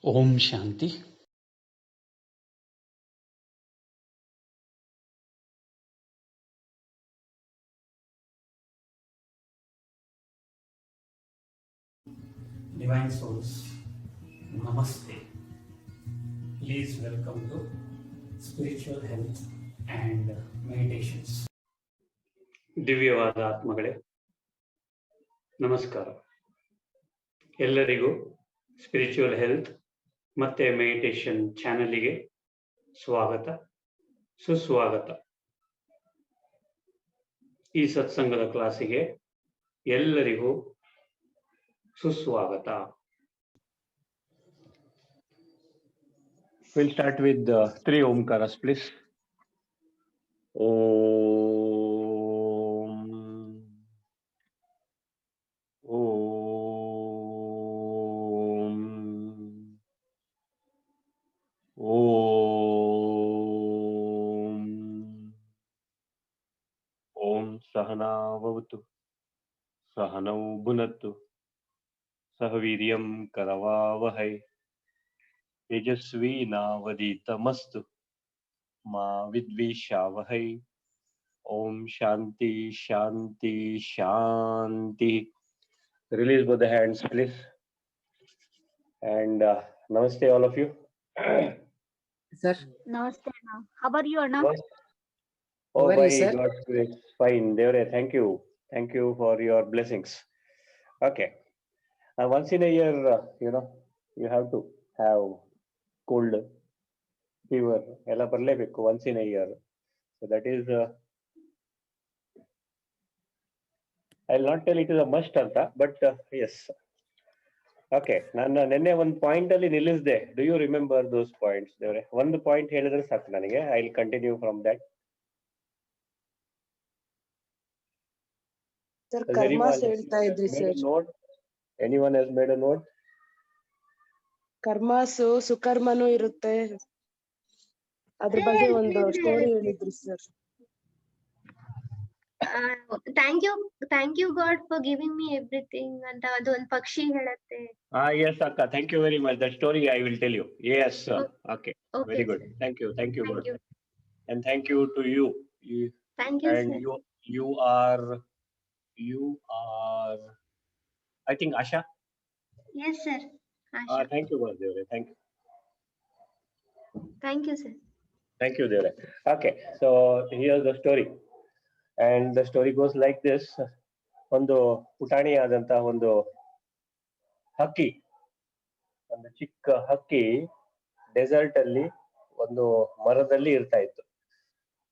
Om Shanti. Divine Souls, Namaste. Please welcome to Spiritual Health and Meditations. ದಿವ್ಯವಾದ ಆತ್ಮಗಳೇ, ನಮಸ್ಕಾರ. ಎಲ್ಲರಿಗೂ spiritual health ಮತ್ತೆ meditation ಚಾನೆಲ್ಗೆ ಸ್ವಾಗತ, ಸುಸ್ವಾಗತ. ಈ ಸತ್ಸಂಗದ ಕ್ಲಾಸಿಗೆ ಎಲ್ಲರಿಗೂ ಸುಸ್ವಾಗತ. We'll start with 3 Omkaras, please. Om. Om. Om. Om Sahana Vavatu Sahanau Bhunattu Sahaviryam Karavavahai Tejasvi Navaditamastu Ma Vidvishavahai. Om Shanti Shanti Shanti. Release both the hands, please. And namaste all of you. Sir. Namaste, Anna. How are you, Anna? Oh, How are you, by sir? God's grace, fine. Devare, thank you. Thank you for your blessings. Okay. Once in a year, you have to have cold, fever, ella barlebeku once in a year. So that is, I'll not tell it is a must anta, but yes. Okay. ನಾನು ನಿನ್ನೆ ಒಂದು point ಅಲ್ಲಿ ನಿಲ್ಲಿಸಿದೆ. Do you remember those points? ದೇವರೇ, ಒಂದು point ಹೇಳಿದ್ರೆ ಸಾಕು ನನಗೆ. I'll continue from that. Sir, Has karmas anyone ಹೇಳ್ತಾ ಇದ್ರಿ made a sir. note? Anyone has made a note? ಕರ್ಮಾಸು ಸುಕರ್ಮನೂ ಇರುತ್ತೆ, ಅದ್ರ ಬಗ್ಗೆ ಒಂದು ಸ್ಟೋರಿ ಹೇಳಿದ್ರಿ sir. Thank you God for giving me everything ಅಂತ ಅದು ಒಂದು ಪಕ್ಷಿ ಹೇಳುತ್ತೆ. Yes, Akka. Thank you very much. That story I will tell you. Yes, sir. Okay. Okay, Very good. sir. Thank you. Thank you, Thank God. you. And thank you to you. Thank you, And sir. you are, I think, Asha. Yes, sir. Asha. Thank you, God. Thank you. Thank you, sir. Thank you, Devare. Okay. So here's the story. And the story goes like this. ಒಂದು ಪುಟಾಣಿಯಾದಂತ ಒಂದು ಹಕ್ಕಿ, ಒಂದು ಚಿಕ್ಕ ಹಕ್ಕಿ dessert ಅಲ್ಲಿ ಒಂದು ಮರದಲ್ಲಿ ಇರ್ತಾ ಇತ್ತು.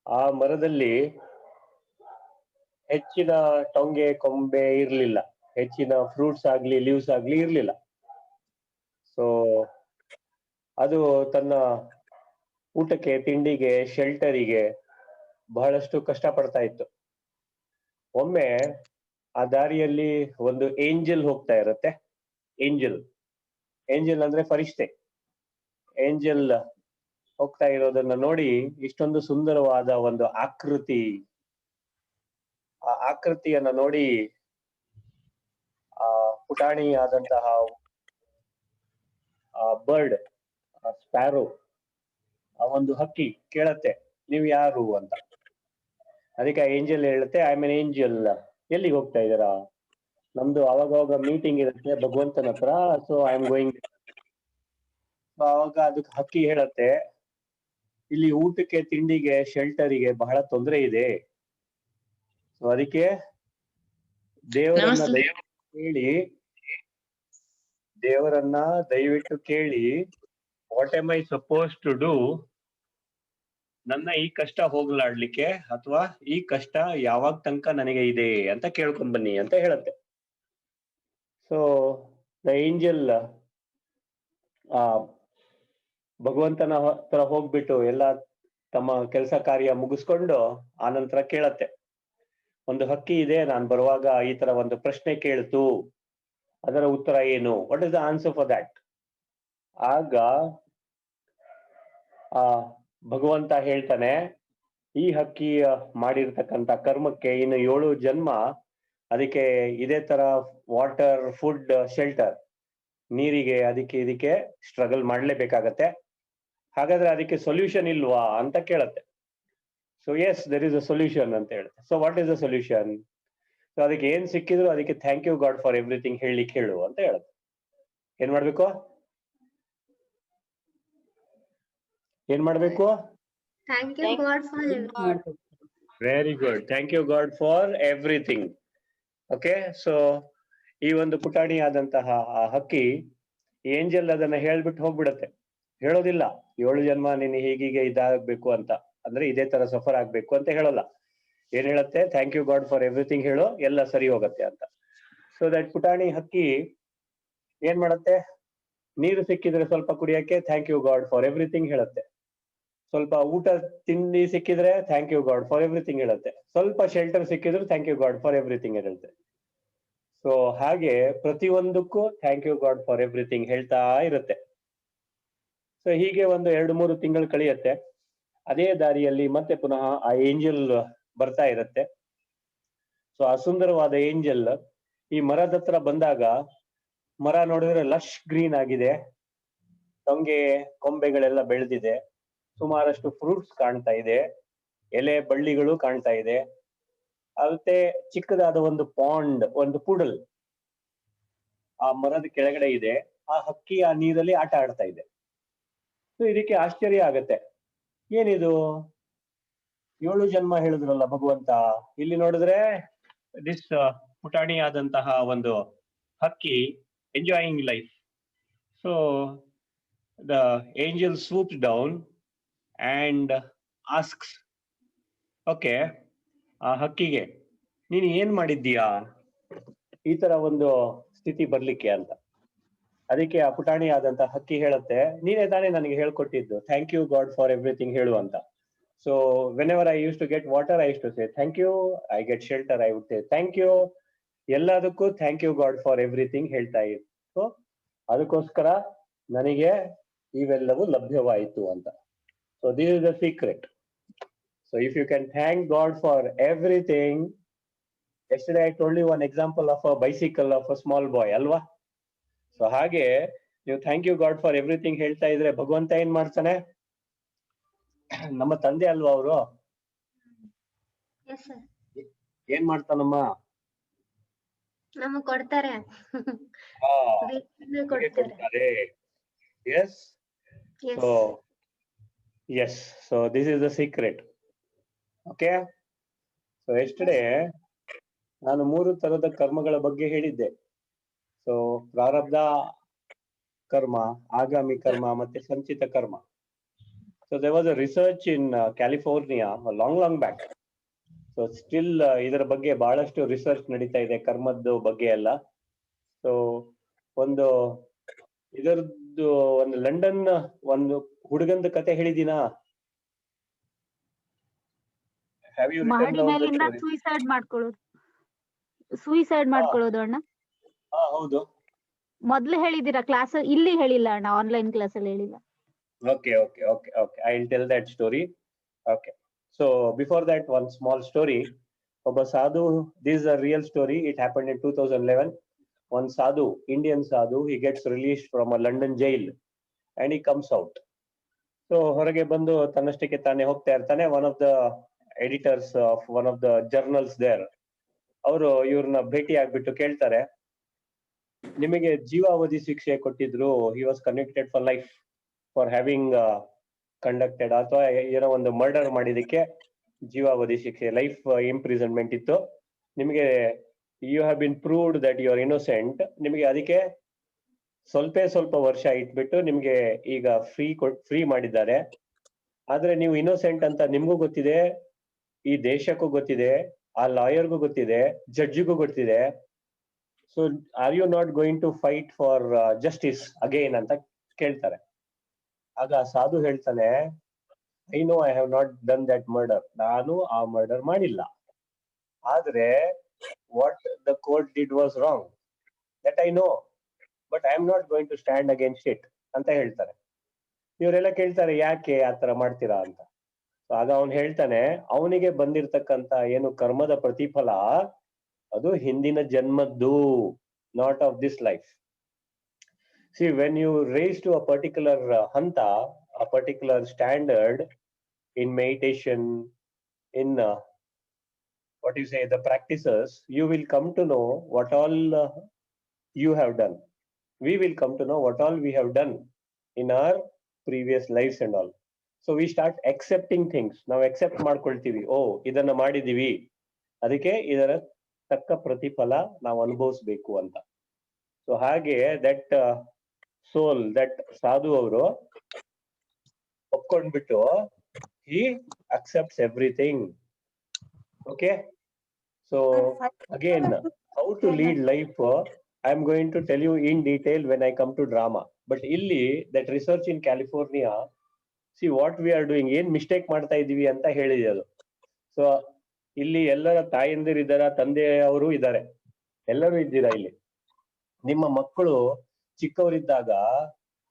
ಆ ಮರದಲ್ಲಿ ಹೆಚ್ಚಿನ ಟೊಂಗೆ ಕೊಂಬೆ ಇರ್ಲಿಲ್ಲ, ಹೆಚ್ಚಿನ ಫ್ರೂಟ್ಸ್ ಆಗ್ಲಿ ಲೀವ್ಸ್ ಆಗ್ಲಿ ಇರ್ಲಿಲ್ಲ. ಸೊ ಅದು ತನ್ನ ಊಟಕ್ಕೆ, ತಿಂಡಿಗೆ, ಶೆಲ್ಟರಿಗೆ ಬಹಳಷ್ಟು ಕಷ್ಟ ಪಡ್ತಾ ಇತ್ತು. ಒಮ್ಮೆ ಆ ದಾರಿಯಲ್ಲಿ ಒಂದು ಏಂಜಲ್ ಹೋಗ್ತಾ ಇರುತ್ತೆ. ಏಂಜಲ್ ಅಂದ್ರೆ ಫರಿಷ್ಠೆ. ಏಂಜಲ್ ಹೋಗ್ತಾ ಇರೋದನ್ನ ನೋಡಿ ಇಷ್ಟೊಂದು ಸುಂದರವಾದ ಒಂದು ಆಕೃತಿ, ಆ ಆಕೃತಿಯನ್ನ ನೋಡಿ ಆ ಪುಟಾಣಿ ಆದಂತಹ ಬರ್ಡ್, ಸ್ಪ್ಯಾರೋ, ಆ ಒಂದು ಹಕ್ಕಿ ಕೇಳತ್ತೆ, ನೀವು ಯಾರು ಅಂತ. ಅದಕ್ಕೆ ಏಂಜಲ್ ಹೇಳುತ್ತೆ, ಐ ಆಮ್ ಎನ್ ಏಂಜಲ್. ಎಲ್ಲಿಗೆ ಹೋಗ್ತಾ ಇದ್ದೀರಾ? ನಮ್ದು ಅವಾಗವಾಗ ಮೀಟಿಂಗ್ ಇರುತ್ತೆ ಭಗವಂತನ ಹತ್ರ, ಸೊ ಐ ಆಮ್ ಗೋಯಿಂಗ್. ಅವಾಗ ಅದಕ್ಕೆ ಹಕ್ಕಿ ಹೇಳತ್ತೆ, ಇಲ್ಲಿ ಊಟಕ್ಕೆ, ತಿಂಡಿಗೆ, ಶೆಲ್ಟರಿಗೆ ಬಹಳ ತೊಂದರೆ ಇದೆ. ಸೊ ಅದಕ್ಕೆ ದೇವರನ್ನ ದಯವಿಟ್ಟು ಕೇಳಿ, what am I suppose to do, ನನ್ನ ಈ ಕಷ್ಟ ಹೋಗ್ಲಾಡ್ಲಿಕ್ಕೆ, ಅಥವಾ ಈ ಕಷ್ಟ ಯಾವಾಗ ತನಕ ನನಗೆ ಇದೆ ಅಂತ ಕೇಳ್ಕೊಂಡ್ ಬನ್ನಿ ಅಂತ ಹೇಳತ್ತೆ. ಸೊ ದ ಏಂಜಲ್ ಭಗವಂತನ ಹತ್ರ ಹೋಗ್ಬಿಟ್ಟು ಎಲ್ಲ ತಮ್ಮ ಕೆಲಸ ಕಾರ್ಯ ಮುಗಿಸ್ಕೊಂಡು ಆನಂತರ ಕೇಳತ್ತೆ, ಒಂದು ಹಕ್ಕಿ ಇದೆ, ನಾನ್ ಬರುವಾಗ ಈ ತರ ಒಂದು ಪ್ರಶ್ನೆ ಕೇಳ್ತು, ಅದರ ಉತ್ತರ ಏನು? What is the answer for that? ಆಗ ಭಗವಂತ ಹೇಳ್ತಾನೆ, ಈ ಹಕ್ಕಿ ಮಾಡಿರ್ತಕ್ಕಂಥ ಕರ್ಮಕ್ಕೆ ಇನ್ನು 7 ಜನ್ಮ ಅದಕ್ಕೆ ಇದೇ ತರ ವಾಟರ್, ಫುಡ್, ಶೆಲ್ಟರ್, ನೀರಿಗೆ ಅದಕ್ಕೆ ಇದಕ್ಕೆ ಸ್ಟ್ರಗಲ್ ಮಾಡ್ಲೇಬೇಕಾಗತ್ತೆ. ಹಾಗಾದ್ರೆ ಅದಕ್ಕೆ ಸೊಲ್ಯೂಷನ್ ಇಲ್ವಾ ಅಂತ ಕೇಳತ್ತೆ. So yes, there is a solution ಅಂತ ಹೇಳುತ್ತೆ. So what is the solution? So ಅದಕ್ಕೆ ಏನ್ ಸಿಕ್ಕಿದ್ರು ಅದಕ್ಕೆ thank you God for everything ಹೇಳಲಿಕ್ಕೆ ಹೇಳು ಅಂತ ಹೇಳುತ್ತೆ. ಏನ್ ಮಾಡ್ಬೇಕು? ಏನ್ ಮಾಡ್ಬೇಕು? Thank you God for everything. Very good. Thank you God for everything. Okay, so ಈ ಒಂದು ಪುಟಾಣಿ ಆದಂತಹ ಆ ಹಕ್ಕಿ ಏಂಜಲ್ ಅದನ್ನ ಹೇಳ್ಬಿಟ್ಟು ಹೋಗ್ಬಿಡತ್ತೆ. ಹೇಳೋದಿಲ್ಲ 7 ಜನ್ಮ ನೀನು ಹೀಗೀಗೆ ಇದಾಗಬೇಕು ಅಂತ, ಅಂದ್ರೆ ಇದೇ ತರ ಸಫರ್ ಆಗ್ಬೇಕು ಅಂತ ಹೇಳೋಲ್ಲ. ಏನ್ ಹೇಳತ್ತೆ? Thank you God for everything ಹೇಳು, ಎಲ್ಲ ಸರಿ ಹೋಗತ್ತೆ ಅಂತ. ಸೊ ದಟ್ ಪುಟಾಣಿ ಹಕ್ಕಿ ಏನ್ ಮಾಡತ್ತೆ? ನೀರು ಸಿಕ್ಕಿದ್ರೆ ಸ್ವಲ್ಪ ಕುಡಿಯಕ್ಕೆ thank you God for everything ಹೇಳತ್ತೆ. ಸ್ವಲ್ಪ ಊಟ ತಿಂಡಿ ಸಿಕ್ಕಿದ್ರೆ thank you God for everything ಹೇಳುತ್ತೆ. ಸ್ವಲ್ಪ ಶೆಲ್ಟರ್ ಸಿಕ್ಕಿದ್ರು thank you God for everything ಹೇಳುತ್ತೆ. ಸೊ ಹಾಗೆ ಪ್ರತಿಯೊಂದಕ್ಕೂ thank you God for everything ಹೇಳ್ತಾ ಇರುತ್ತೆ. ಸೊ ಹೀಗೆ ಒಂದು 2-3 ತಿಂಗಳು ಕಳೆಯುತ್ತೆ. ಅದೇ ದಾರಿಯಲ್ಲಿ ಮತ್ತೆ ಪುನಃ ಆ ಏಂಜಲ್ ಬರ್ತಾ ಇರುತ್ತೆ. ಸೊ ಆ ಸುಂದರವಾದ ಏಂಜಲ್ ಈ ಮರದ ಹತ್ರ ಬಂದಾಗ ಮರ ನೋಡಿದ್ರೆ ಲಶ್ ಗ್ರೀನ್ ಆಗಿದೆ, ಟೊಂಗೆ ಕೊಂಬೆಗಳೆಲ್ಲ ಬೆಳೆದಿದೆ, ಸುಮಾರಷ್ಟು ಫ್ರೂಟ್ಸ್ ಕಾಣ್ತಾ ಇದೆ, ಎಲೆ ಬಳ್ಳಿಗಳು ಕಾಣ್ತಾ ಇದೆ. ಮತ್ತೆ ಚಿಕ್ಕದಾದ ಒಂದು ಪಾಂಡ್, ಒಂದು ಪೂಡಲ್ ಆ ಮರದ ಕೆಳಗಡೆ ಇದೆ. ಆ ಹಕ್ಕಿ ಆ ನೀರಲ್ಲಿ ಆಟ ಆಡ್ತಾ ಇದೆ. ಸೊ ಇದಕ್ಕೆ ಆಶ್ಚರ್ಯ ಆಗತ್ತೆ, ಏನಿದು 7 ಜನ್ಮ ಹೇಳಿದ್ರಲ್ಲ ಭಗವಂತ, ಇಲ್ಲಿ ನೋಡಿದ್ರೆ ದಿಸ್ ಪುಟಾಣಿ ಆದಂತಹ ಒಂದು ಹಕ್ಕಿ enjoying life. So the angel swoops down and asks, okay, ಆ ಹಕ್ಕಿಗೆ ನೀನು ಏನ್ ಮಾಡಿದ್ದೀಯಾ ಈ ತರ ಒಂದು ಸ್ಥಿತಿ ಬರ್ಲಿಕ್ಕೆ ಅಂತ. ಅದಕ್ಕೆ ಆ ಪುಟಾಣಿ ಆದಂತ ಹಕ್ಕಿ ಹೇಳುತ್ತೆ, ನೀನೇ ತಾನೇ ನನಗೆ ಹೇಳ್ಕೊಟ್ಟಿದ್ದು thank you God for everything ಹೇಳು ಅಂತ. So whenever I use to get water I use to say thank you, I get shelter I would say thank you. ಎಲ್ಲದಕ್ಕೂ thank you God for everything ಹೇಳ್ತಾ ಇತ್ತು. ಅದಕ್ಕೋಸ್ಕರ ನನಗೆ ಇವೆಲ್ಲವೂ ಲಭ್ಯವಾಯಿತು ಅಂತ. So this is the secret. So if you can thank God for everything, yesterday I told you one example of a bicycle of a small boy, alva? So ಹಾಗೆ ನೀವು thank you God for everything ಹೇಳ್ತಾ ಇದ್ರೆ ಭಗವಂತ ಏನ್ ಮಾಡ್ತಾನೆ? ನಮ್ಮ ತಂದೆ ಅಲ್ವಾ ಅವರು? Yes sir. ಏನ್ ಮಾಡ್ತಾನಮ್ಮ? ನಮಗ್ ಕೊಡ್ತಾರೆ. ಕೊಡ್ತಾರೆ. Yes. Yes. So yes, so this is the secret. Okay, so yesterday ನಾನು 3 ತರದ ಕರ್ಮಗಳ ಬಗ್ಗೆ ಹೇಳಿದ್ದೆ. ಸೊ ಪ್ರಾರಬ್ಧ ಕರ್ಮ, ಆಗಾಮಿ ಕರ್ಮ ಮತ್ತೆ ಸಂಚಿತ ಕರ್ಮ. So there was a research in California long back. So still ಇದರ ಬಗ್ಗೆ ಬಹಳಷ್ಟು ರಿಸರ್ಚ್ ನಡೀತಾ ಇದೆ ಕರ್ಮದ್ದು ಬಗ್ಗೆ ಎಲ್ಲ. ಸೊ ಒಂದು ಇದರದ್ದು ಒಂದು ಲಂಡನ್ ಒಂದು ಹುಡುಗಂದ ಕತೆ ಹೇಳಿದೀನಾ? ಮಹಡಿ ಮೇಲಿಂದ ಸೂಯಿಸೈಡ್ ಮಾಡ್ಕೊಳ್ಳೋದು ಅಣ್ಣ. ಹೌದು, ಮೊದ್ಲು ಹೇಳಿದಿರಾ ಕ್ಲಾಸ್, ಇಲ್ಲಿ ಹೇಳಿಲ್ಲ ಅಣ್ಣ, ಆನ್ಲೈನ್ ಕ್ಲಾಸ್ ಅಲ್ಲಿ ಹೇಳಿಲ್ಲ. Okay, I will tell that story. Okay, so before that one small story. ಒಬ್ಬ ಸಾಧು, this is a real story, it happened in 2011. One sadhu, Indian sadhu, he gets released from a London jail and he comes out. So ಹೊರಗೆ ಬಂದು ತನ್ನಷ್ಟಕ್ಕೆ ತಾನೇ ಹೋಗ್ತಾ ಇರ್ತಾನೆ. One of the editors of one of the journals there, ಅವರು ಇವ್ರನ್ನ ಭೇಟಿ ಆಗ್ಬಿಟ್ಟು ಕೇಳ್ತಾರೆ, ನಿಮಗೆ ಜೀವಾವಧಿ ಶಿಕ್ಷೆ ಕೊಟ್ಟಿದ್ರು, he was convicted for life for having conducted, ಅಥವಾ ಏನೋ ಒಂದು ಮರ್ಡರ್ ಮಾಡಿದಕ್ಕೆ ಜೀವಾವಧಿ ಶಿಕ್ಷೆ, ಲೈಫ್ ಇಂಪ್ರಿಸನ್ಮೆಂಟ್ ಇತ್ತು ನಿಮಗೆ, you have been proved that you are innocent, ನಿಮಗೆ ಅದಕ್ಕೆ ಸ್ವಲ್ಪ ವರ್ಷ ಇಟ್ಬಿಟ್ಟು ನಿಮ್ಗೆ ಈಗ ಫ್ರೀ ಮಾಡಿದ್ದಾರೆ. ಆದ್ರೆ ನೀವು ಇನ್ನೋಸೆಂಟ್ ಅಂತ ನಿಮ್ಗೂ ಗೊತ್ತಿದೆ, ಈ ದೇಶಕ್ಕೂ ಗೊತ್ತಿದೆ, ಆ ಲಾಯರ್ಗೂ ಗೊತ್ತಿದೆ, ಜಡ್ಜಿಗೂ ಗೊತ್ತಿದೆ. So are you not going to fight for justice again ಅಂತ ಕೇಳ್ತಾರೆ. ಆಗ ಸಾಧು ಹೇಳ್ತಾನೆ, I know I have not done that murder, ನಾನು ಆ ಮರ್ಡರ್ ಮಾಡಿಲ್ಲ, ಆದ್ರೆ what the court did was wrong, that I know, but I am not going to stand against it ಅಂತ ಹೇಳ್ತಾರೆ. ಇವರೆಲ್ಲ ಕೇಳ್ತಾರೆ, ಯಾಕೆ ಆತರ ಮಾಡ್ತೀರಾ ಅಂತ. ಆಗ ಅವನು ಹೇಳ್ತಾನೆ, ಅವನಿಗೆ ಬಂದಿರ್ತಕ್ಕಂತ ಏನು ಕರ್ಮದ ಪ್ರತಿಫಲ ಅದು ಹಿಂದಿನ ಜನ್ಮದ್ದು, not of this life. See, when you raise to a particular hanta, a particular standard in meditation, in what you say, the practices, you will come to know what all you have done. We will come to know what all we have done in our previous lives and all. So we start accepting things. ನಾವು accept ಮಾಡ್ಕೊಳ್ತೀವಿ. ಓ ಇದನ್ನ ಮಾಡಿದೀವಿ, ಅದಕ್ಕೆ ಇದರ ತಕ್ಕ ಪ್ರತಿಫಲ ನಾವು ಅನುಭವಿಸ್ಬೇಕು ಅಂತ. ಸೊ ಹಾಗೆ ದಟ್ ಸೋಲ್, ದಟ್ ಸಾಧು ಅವರು ಒಪ್ಕೊಂಡ್ಬಿಟ್ಟು he accepts everything. Okay, so again, how to lead life, I am going to tell you in detail when I come to drama. But illi that research in California, see what we are doing, ಏನ್ mistake ಮಾಡ್ತಾ ಇದೀವಿ ಅಂತ ಹೇಳಿದೆ ಅದು. So ಇಲ್ಲಿ ಎಲ್ಲರ ತಾಯಂದಿರು ಇದ್ದಾರ, ತಂದೆಯವರು ಇದ್ದಾರೆ, ಎಲ್ಲರೂ ಇದ್ದೀರಾ ಇಲ್ಲಿ. ನಿಮ್ಮ ಮಕ್ಕಳು ಚಿಕ್ಕವರಿದ್ದಾಗ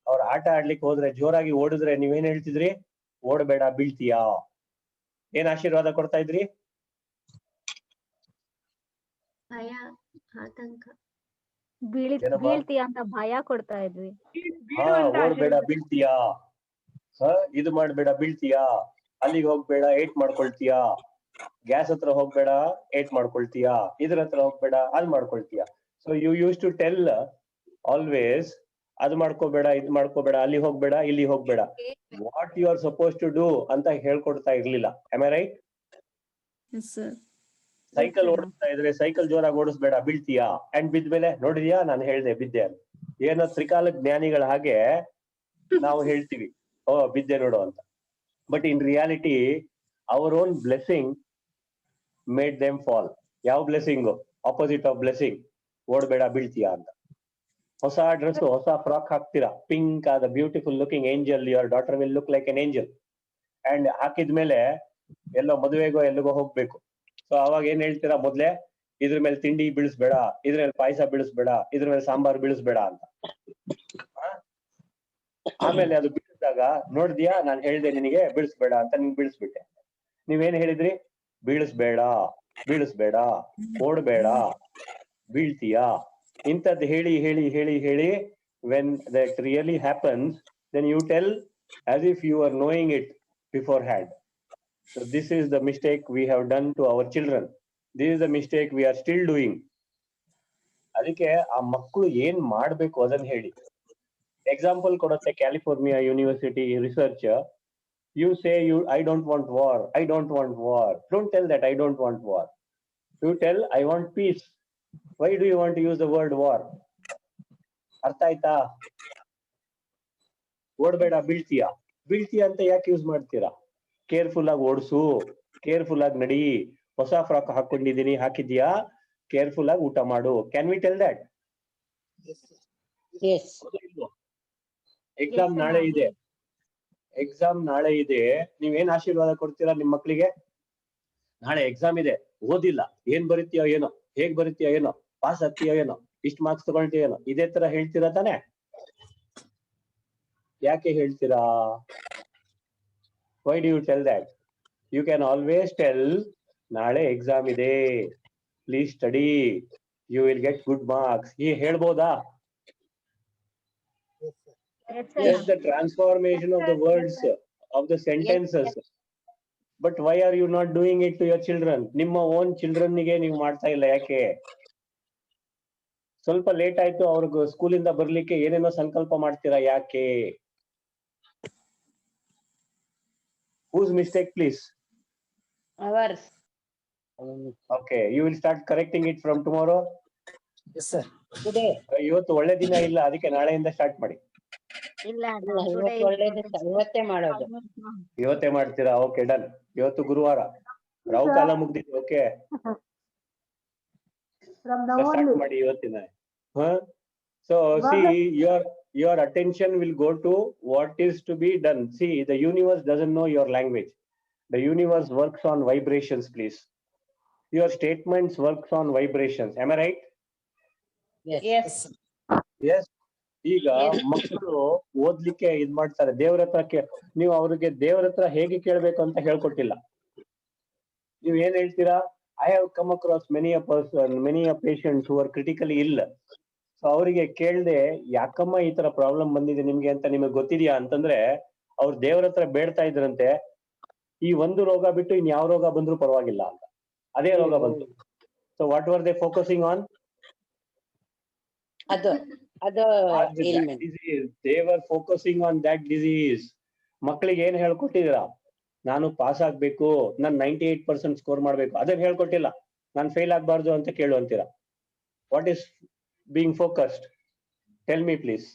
ಅವ್ರ ಆಟ ಆಡ್ಲಿಕ್ಕೆ ಹೋದ್ರೆ, ಜೋರಾಗಿ ಓಡಿದ್ರೆ ನೀವೇನ್ ಹೇಳ್ತಿದ್ರಿ? ಓಡಬೇಡ ಬೀಳ್ತೀಯಾ. ಏನ್ ಆಶೀರ್ವಾದ ಕೊಡ್ತಾ ಇದ್ರಿ? ಭಯ, ಆತಂಕ. ಬೀಳ್ತೀಯ ಅಂತ ಭಯ ಕೊಡ್ತಾ ಇದ್ವಿ. ಹಾ, ಓಡ್ಬೇಡ ಬೀಳ್ತೀಯಾ, ಇದು ಮಾಡ್ಬೇಡ ಬೀಳ್ತೀಯಾ, ಅಲ್ಲಿಗೆ ಹೋಗ್ಬೇಡ ಏಟ್ ಮಾಡ್ಕೊಳ್ತೀಯಾ, ಗ್ಯಾಸ್ ಹತ್ರ ಹೋಗ್ಬೇಡ ಏಟ್ ಮಾಡ್ಕೊಳ್ತೀಯಾ, ಇದ್ರ ಹತ್ರ ಹೋಗ್ಬೇಡ ಅಲ್ಲಿ ಮಾಡ್ಕೊಳ್ತೀಯಾ. So you use to tell always, ಅದು ಮಾಡ್ಕೋಬೇಡ, ಇದ್ ಮಾಡ್ಕೋಬೇಡ, ಅಲ್ಲಿ ಹೋಗ್ಬೇಡ, ಇಲ್ಲಿ ಹೋಗ್ಬೇಡ. What you are suppose to do ಅಂತ ಹೇಳ್ಕೊಡ್ತಾ ಇರ್ಲಿಲ್ಲ. Am I right? ಸೈಕಲ್ ಓಡಿಸ್ತಾ ಇದ್ರೆ ಸೈಕಲ್ ಜೋರಾಗಿ ಓಡಿಸ್ಬೇಡ ಬೀಳ್ತೀಯಾ, ಅಂಡ್ ಬಿದ್ಮೇಲೆ ನೋಡಿದ್ಯಾ ನಾನು ಹೇಳ್ದೆ ಬಿದ್ದೆ ಅಂತ. ಏನೋ ತ್ರಿಕಾಲ ಜ್ಞಾನಿಗಳ ಹಾಗೆ ನಾವು ಹೇಳ್ತೀವಿ, ಓ ಬಿದ್ದೆ ನೋಡು ಅಂತ. But in reality our own blessing made them fall. ಯಾವ ಬ್ಲೆಸ್ಸಿಂಗ್? ಆಪೋಸಿಟ್ ಆಫ್ ಬ್ಲೆಸ್ಸಿಂಗ್, ಓಡ್ಬೇಡ ಬೀಳ್ತೀಯಾ ಅಂತ. ಹೊಸ ಡ್ರೆಸ್, ಹೊಸ ಫ್ರಾಕ್ ಹಾಕ್ತೀರಾ, ಪಿಂಕ್ ಆದ beautiful looking angel, your daughter will look like an angel. And ಹಾಕಿದ್ಮೇಲೆ ಎಲ್ಲೋ ಮದುವೆಗೋ ಎಲ್ಲಿಗೋ ಹೋಗ್ಬೇಕು. ಸೊ ಅವಾಗ ಏನ್ ಹೇಳ್ತೀರಾ? ಮೊದ್ಲೇ ಇದ್ರ ಮೇಲೆ ತಿಂಡಿ ಬೀಳಿಸ್ಬೇಡ, ಇದ್ರ ಮೇಲೆ ಪಾಯಸ ಬೀಳಿಸ್ಬೇಡ, ಇದ್ರ ಮೇಲೆ ಸಾಂಬಾರ್ ಬೀಳಿಸ್ಬೇಡ ಅಂತ. ಆಮೇಲೆ ಅದು ಬೀಳಿಸಿದಾಗ ನೋಡಿದ್ಯಾ ನಾನು ಹೇಳ್ದೆ ನಿನಗೆ ಬೀಳಿಸ್ಬೇಡ ಅಂತ, ನಿನ್ ಬೀಳಿಸ್ಬಿಟ್ಟೆ. ನೀವೇನ್ ಹೇಳಿದ್ರಿ? ಬೀಳಿಸ್ಬೇಡ, ಬೀಳಿಸ್ಬೇಡ, ಓಡ್ಬೇಡ, ಬೀಳ್ತೀಯಾ, ಇಂಥದ್ದು ಹೇಳಿ ಹೇಳಿ ಹೇಳಿ ಹೇಳಿ when that really happens, then you tell as if you are knowing it beforehand. So this is the mistake we have done to our children. This is the mistake we are still doing. ಅದಕ್ಕೆ ಆ ಮಕ್ಕಳು ಏನ್ ಮಾಡ್ಬೇಕು ಅದನ್ನ ಹೇಳಿ. Example ಕೊಡುತ್ತೆ California university research. You say I don't want war, I don't want war. Don't tell that I don't want war. You tell I want peace. Why do you want to use the word war? ಅರ್ಥ ಆಯ್ತಾ? ಓಡ್ಬೇಡ ಬೀಳ್ತೀಯಾ, ಬೀಳ್ತೀಯಾ ಅಂತ ಯಾಕೆ use ಮಾಡ್ತೀರಾ? Careful ಆಗಿ ಓಡಿಸು, careful ಆಗಿ ನಡಿ, ಹೊಸ frock ಹಾಕೊಂಡಿದೀನಿ ಹಾಕಿದ್ಯಾ, careful ಆಗಿ ಊಟ ಮಾಡು. Can we tell that? Exam ನಾಳೆ ಇದೆ, ಎಕ್ಸಾಮ್ ನಾಳೆ ಇದೆ, ನೀವೇನ್ ಆಶೀರ್ವಾದ ಕೊಡ್ತೀರಾ ನಿಮ್ ಮಕ್ಳಿಗೆ? ನಾಳೆ ಎಕ್ಸಾಮ್ ಇದೆ, ಓದಿಲ್ಲ, ಏನ್ ಬರೀತೀಯೋ ಏನೋ, ಹೇಗ್ ಬರೀತೀಯೋ ಏನೋ, ಪಾಸ್ ಆಗ್ತೀಯೋ ಏನೋ, ಇಷ್ಟ ಮಾರ್ಕ್ಸ್ ತಗೊಳ್ತೀಯೋ ಏನೋ, ಇದೇ ತರ ಹೇಳ್ತೀರಾ ತಾನೆ? ಯಾಕೆ ಹೇಳ್ತೀರಾ? Why do you tell that? You can always tell, ನಾಳೆ ಎಕ್ಸಾಮ್ ಇದೆ, please study, you will get good marks. ಈ ಹೇಳ್ಬೋದಾ? Just the transformation of the words, of the sentences. But why are you not doing it to your children? ನಿಮ್ಮ own ಚಿಲ್ಡ್ರನ್ನಿಗೆ ನೀವು ಮಾಡ್ತಾ ಇಲ್ಲ ಯಾಕೆ? ಸ್ವಲ್ಪ ಲೇಟ್ ಆಯ್ತು ಅವ್ರಿಗೆ ಸ್ಕೂಲಿಂದ ಬರ್ಲಿಕ್ಕೆ, ಏನೇನೋ ಸಂಕಲ್ಪ ಮಾಡ್ತೀರಾ ಯಾಕೆ? Whose mistake, please? Ours. Okay, you will start correcting it from tomorrow. Yes, sir. Today. ಇವತ್ತು ಒಳ್ಳೆ ದಿನ ಇಲ್ಲ, ಅದಕ್ಕೆ ನಾಳೆಯಿಂದ ಸ್ಟಾರ್ಟ್ ಮಾಡಿ. ಇಲ್ಲ ಇವತ್ತೇ ಮಾಡೋದು. ಇವತ್ತೇ ಮಾಡ್ತೀರಾ? Okay, done. ಇವತ್ತು ಗುರುವಾರ, ರಾಹು ಕಾಲ ಮುಗ್ದಿದೆ. ಓಕೆ, ಸ್ಟಾರ್ಟ್ ಮಾಡಿ ಇವತ್ತಿನ. So see, your attention will go to what is to be done. See, the universe doesn't know your language. The universe works on vibrations, please. Your statements works on vibrations. Am I right? Yes. Yes. ಈಗ ಮಕ್ಕಳು ಓದ್ಲಿಕ್ಕೆ ಇದ್ ಮಾಡ್ತಾರೆ, ದೇವ್ರ ಹತ್ರ ನೀವು ಅವ್ರಿಗೆ ದೇವ್ರ ಹತ್ರ ಹೇಗೆ ಕೇಳ್ಬೇಕು ಅಂತ ಹೇಳ್ಕೊಟ್ಟಿಲ್ಲ. ನೀವ್ ಏನ್ ಹೇಳ್ತೀರಾ? I have come across many a patients who are critically ill. So ಅವರಿಗೆ ಕೇಳ್ದೆ ಯಾಕಮ್ಮ ಈ ತರ ಪ್ರಾಬ್ಲಮ್ ಬಂದಿದೆ ನಿಮ್ಗೆ ಅಂತ ನಿಮಗೆ ಗೊತ್ತಿದ್ಯಾ ಅಂತಂದ್ರೆ ಅವ್ರು ದೇವ್ರ ಹತ್ರ ಬೇಡ್ತಾ ಇದ್ರಂತೆ, ಈ ಒಂದು ರೋಗ ಬಿಟ್ಟು ಇನ್ ಯಾವ ರೋಗ ಬಂದ್ರು ಪರವಾಗಿಲ್ಲ ಅಂತ. ಅದೇ ರೋಗ ಬಂತು. So what were they focusing on? ಅದು ailment. They were focusing on that disease. ಮಕ್ಕಳಿಗೆ ಏನ್ ಹೇಳ್ಕೊಟ್ಟಿದ್ದೀರಾ? ನಾನು ಪಾಸ್ ಆಗ್ಬೇಕು, ನಾನು 98% ಸ್ಕೋರ್ ಮಾಡ್ಬೇಕು, ಅದನ್ನ ಹೇಳ್ಕೊಟ್ಟಿಲ್ಲ. ನಾನು ಫೇಲ್ ಆಗ್ಬಾರ್ದು ಅಂತ ಕೇಳು ಅಂತೀರಾ. What is being focused? Tell me please.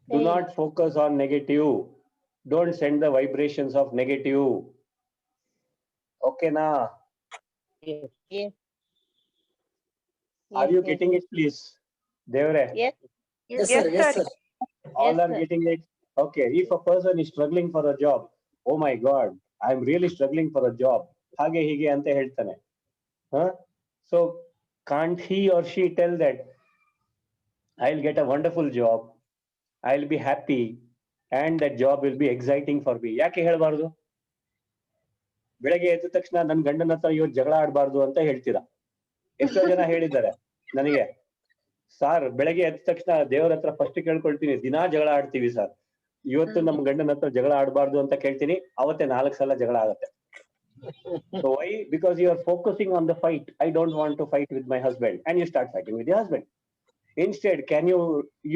Do not focus on negative. Don't send the vibrations of negative. Okay na? Yes. Are you getting it, please? Devre? Yes. Yes, Yes, sir. All Yes, are sir. getting it? Okay. If a person is struggling for a job, oh my God, I'm really struggling for a job. Hage hige ante ಹೇಳ್ತಾನೆ. So can't he or she tell that I'll get a wonderful job, I'll be happy, and that job will be exciting for me? ಯಾಕೆ ಹೇಳ್ಬಾರ್ದು? ಬೆಳಗ್ಗೆ ಎದ್ದ ತಕ್ಷಣ ನನ್ ಗಂಡನ ಹತ್ರ ಇವತ್ತು ಜಗಳ ಆಡ್ಬಾರ್ದು ಅಂತ ಹೇಳ್ತೀರಾ. ಎಷ್ಟೋ ಜನ ಹೇಳಿದ್ದಾರೆ ನನಗೆ, ಸರ್ ಬೆಳಗ್ಗೆ ಎದ್ದ ತಕ್ಷಣ ದೇವ್ರ ಹತ್ರ ಫಸ್ಟ್ ಕೇಳ್ಕೊಳ್ತೀನಿ, ದಿನಾ ಜಗಳ ಆಡ್ತೀವಿ ಸರ್, ಇವತ್ತು ನಮ್ ಗಂಡನ ಹತ್ರ ಜಗಳ ಆಡ್ಬಾರ್ದು ಅಂತ ಕೇಳ್ತೀನಿ, ಅವತ್ತೇ 4 ಸಲ ಜಗಳ ಆಗತ್ತೆ. So why? Because you are focusing on the fight. I don't want to fight with my husband, and you start fighting with your husband. Instead, can you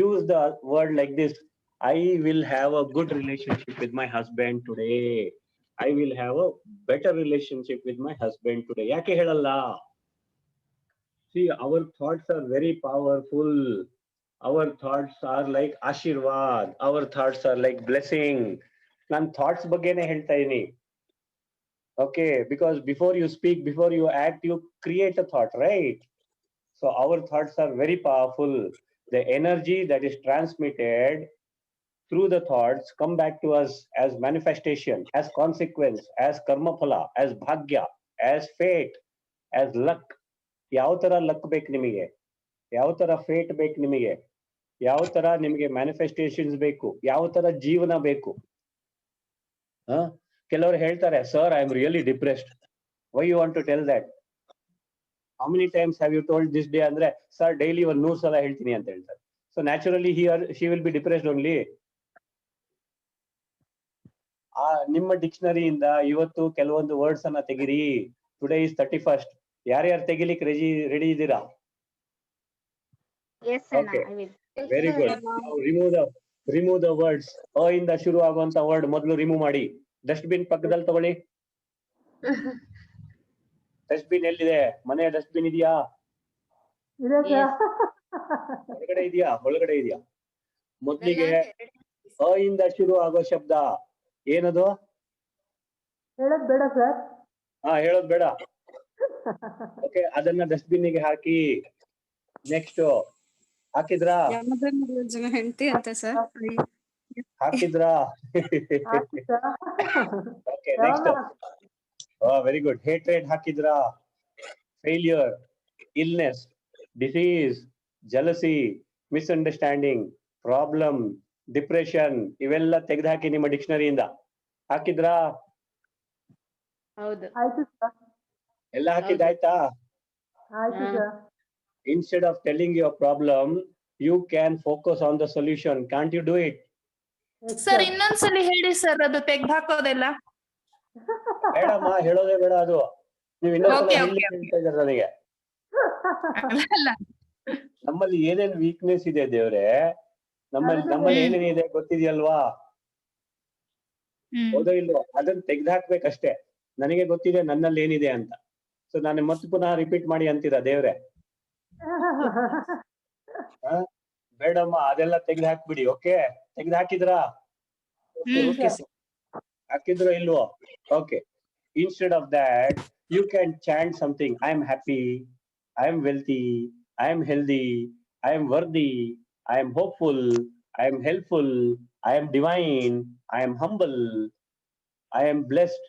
use the word like this? I will have a good relationship with my husband today. I will have a better relationship with my husband today. Yake helalla? See, our thoughts are very powerful. Our thoughts are like Ashirwad. Our thoughts are like blessing. Nan thoughts baggene helta idini. Okay, because before you speak, before you act, you create a thought, right? So our thoughts are very powerful. The energy that is transmitted through the thoughts come back to us as manifestation, as consequence, as karma phala, as bhagya, as fate, as luck. ಯಾವ ತರ luck ಬೇಕು ನಿಮಗೆ, ಯಾವ ತರ fate ಬೇಕು ನಿಮಗೆ, ಯಾವ ತರ ನಿಮಗೆ ಮ್ಯಾನಿಫೆಸ್ಟೇಷನ್ಸ್ ಬೇಕು, ಯಾವ ತರ ಜೀವನ ಬೇಕು. ಕೆಲವರು ಹೇಳ್ತಾರೆ, sir I am really depressed. Why you want to tell that? How many times have you told this day ಅಂದ್ರೆ, ಸರ್ ಡೈಲಿ 100 ಸಲ ಹೇಳ್ತೀನಿ ಅಂತ ಹೇಳ್ತಾರೆ. So naturally he or she will be depressed only. ನಿಮ್ಮ ಡಿಕ್ಷನರಿಯಿಂದ ಇವತ್ತು ಕೆಲವೊಂದು ವರ್ಡ್ಸ್ ಅನ್ನ ತೆಗಿರಿ. Today is 31st. ಯಾರ್ಯಾರು ತೆಗಿಲಿಕ್ಕೆ ರೆಡಿ ಇದ್ದೀರಾ? Yes, Anna, Okay. I will. Very good. Remove the words. ಅ ಇಂದ ಶುರು ಆಗುವಂತ ವರ್ಡ್ ಮೊದಲು ರಿಮೂವ್ ಮಾಡಿ. ಡಸ್ಟ್ಬಿನ್ ಪಕ್ಕದಲ್ಲಿ ತಗೊಳ್ಳಿ. ಡಸ್ಟ್ಬಿನ್ ಎಲ್ಲಿದೆ? ಮನೆ ಡಸ್ಟ್ಬಿನ್ ಇದೆಯಾ? ಹೊರಗಡೆ ಇದೆಯಾ? ಒಳಗಡೆ ಇದೆಯಾ? ಮೊದ್ಲಿಗೆ ಅ ಇಂದ ಶುರು ಆಗೋ ಶಬ್ದ ಏನದು? ಹೇಳೋದ್ ಬೇಡ ಸರ್. ಹೇಳೋದ್ ಬೇಡ. ಓಕೆ, ಅದನ್ನ ಡಸ್ಟ್ಬಿನ್ ಗೆ ಹಾಕಿ. ನೆಕ್ಸ್ಟ್ ಹಾಕಿದ್ರಾ? ಹೆಂಡತಿ ಅಂತ ಸರ್ ಹಾಕಿದ್ರಾ? Okay, next. Very good. Hatred ಹಾಕಿದ್ರಾ? Failure, illness, disease, jealousy, misunderstanding, problem, depression ಇವೆಲ್ಲ ತೆಗೆದುಹಾಕಿ ನಿಮ್ಮ ಡಿಕ್ಷನರಿಯಿಂದ. ಹಾಕಿದ್ರಾ? ಹೌದು. ಆಯ್ತು ಸರ್. ಎಲ್ಲ ಹಾಕಿದ್ದಾಯ್ತಾ? ಆಯ್ತು sir. Instead of telling your problem, you can focus on the solution. Can't you do it? Sir ಇನ್ನೊಂದ್ಸಲಿ ಹೇಳಿ ಸರ್, ಅದು ತೆಗ್ದು ಹಾಕೋದೆಲ್ಲ. ಬೇಡಮ್ಮ, ಹೇಳೋದೇ ಬೇಡ ಅದು. ನೀವು ಇನ್ನೊಂದ್ಸಲ Okay, ಹೇಳಿ ಹೇಳ್ತಾ ಇದ್ದಾರೆ ನನಗೆ. ಅಲ್ಲ. ನಮ್ಮಲ್ಲಿ ಏನೇನ್ ವೀಕ್ನೆಸ್ ಇದೆ ದೇವ್ರೆ, ನಮ್ಮಲ್ಲಿ ಏನೇನಿದೆ ಗೊತ್ತಿದೆಯಲ್ವಾ? ಹೌದೋ ಇಲ್ವೋ? ಅದನ್ನ ತೆಗ್ದು ಹಾಕ್ಬೇಕಷ್ಟೇ. ನನಗೆ ಗೊತ್ತಿದೆ ನನ್ನಲ್ಲಿ ಏನಿದೆ ಅಂತ. ಸೊ ನಾನು ಮತ್ತೆ ಪುನಃ ರಿಪೀಟ್ ಮಾಡಿ ಅಂತೀರಾ ದೇವ್ರೆ? ಬೇಡಮ್ಮ, ಅದೆಲ್ಲ ತೆಗ್ದು ಹಾಕ್ಬಿಡಿ. ಓಕೆ, ತೆಗ್ದು ಹಾಕಿದ್ರಾ? ಹಾಕಿದ್ರೋ ಇಲ್ವೋ? Okay. Instead of that, you can chant something. I am happy, I am wealthy, I am healthy, I am worthy, I am hopeful, I am helpful, I am divine, I am humble, I am blessed,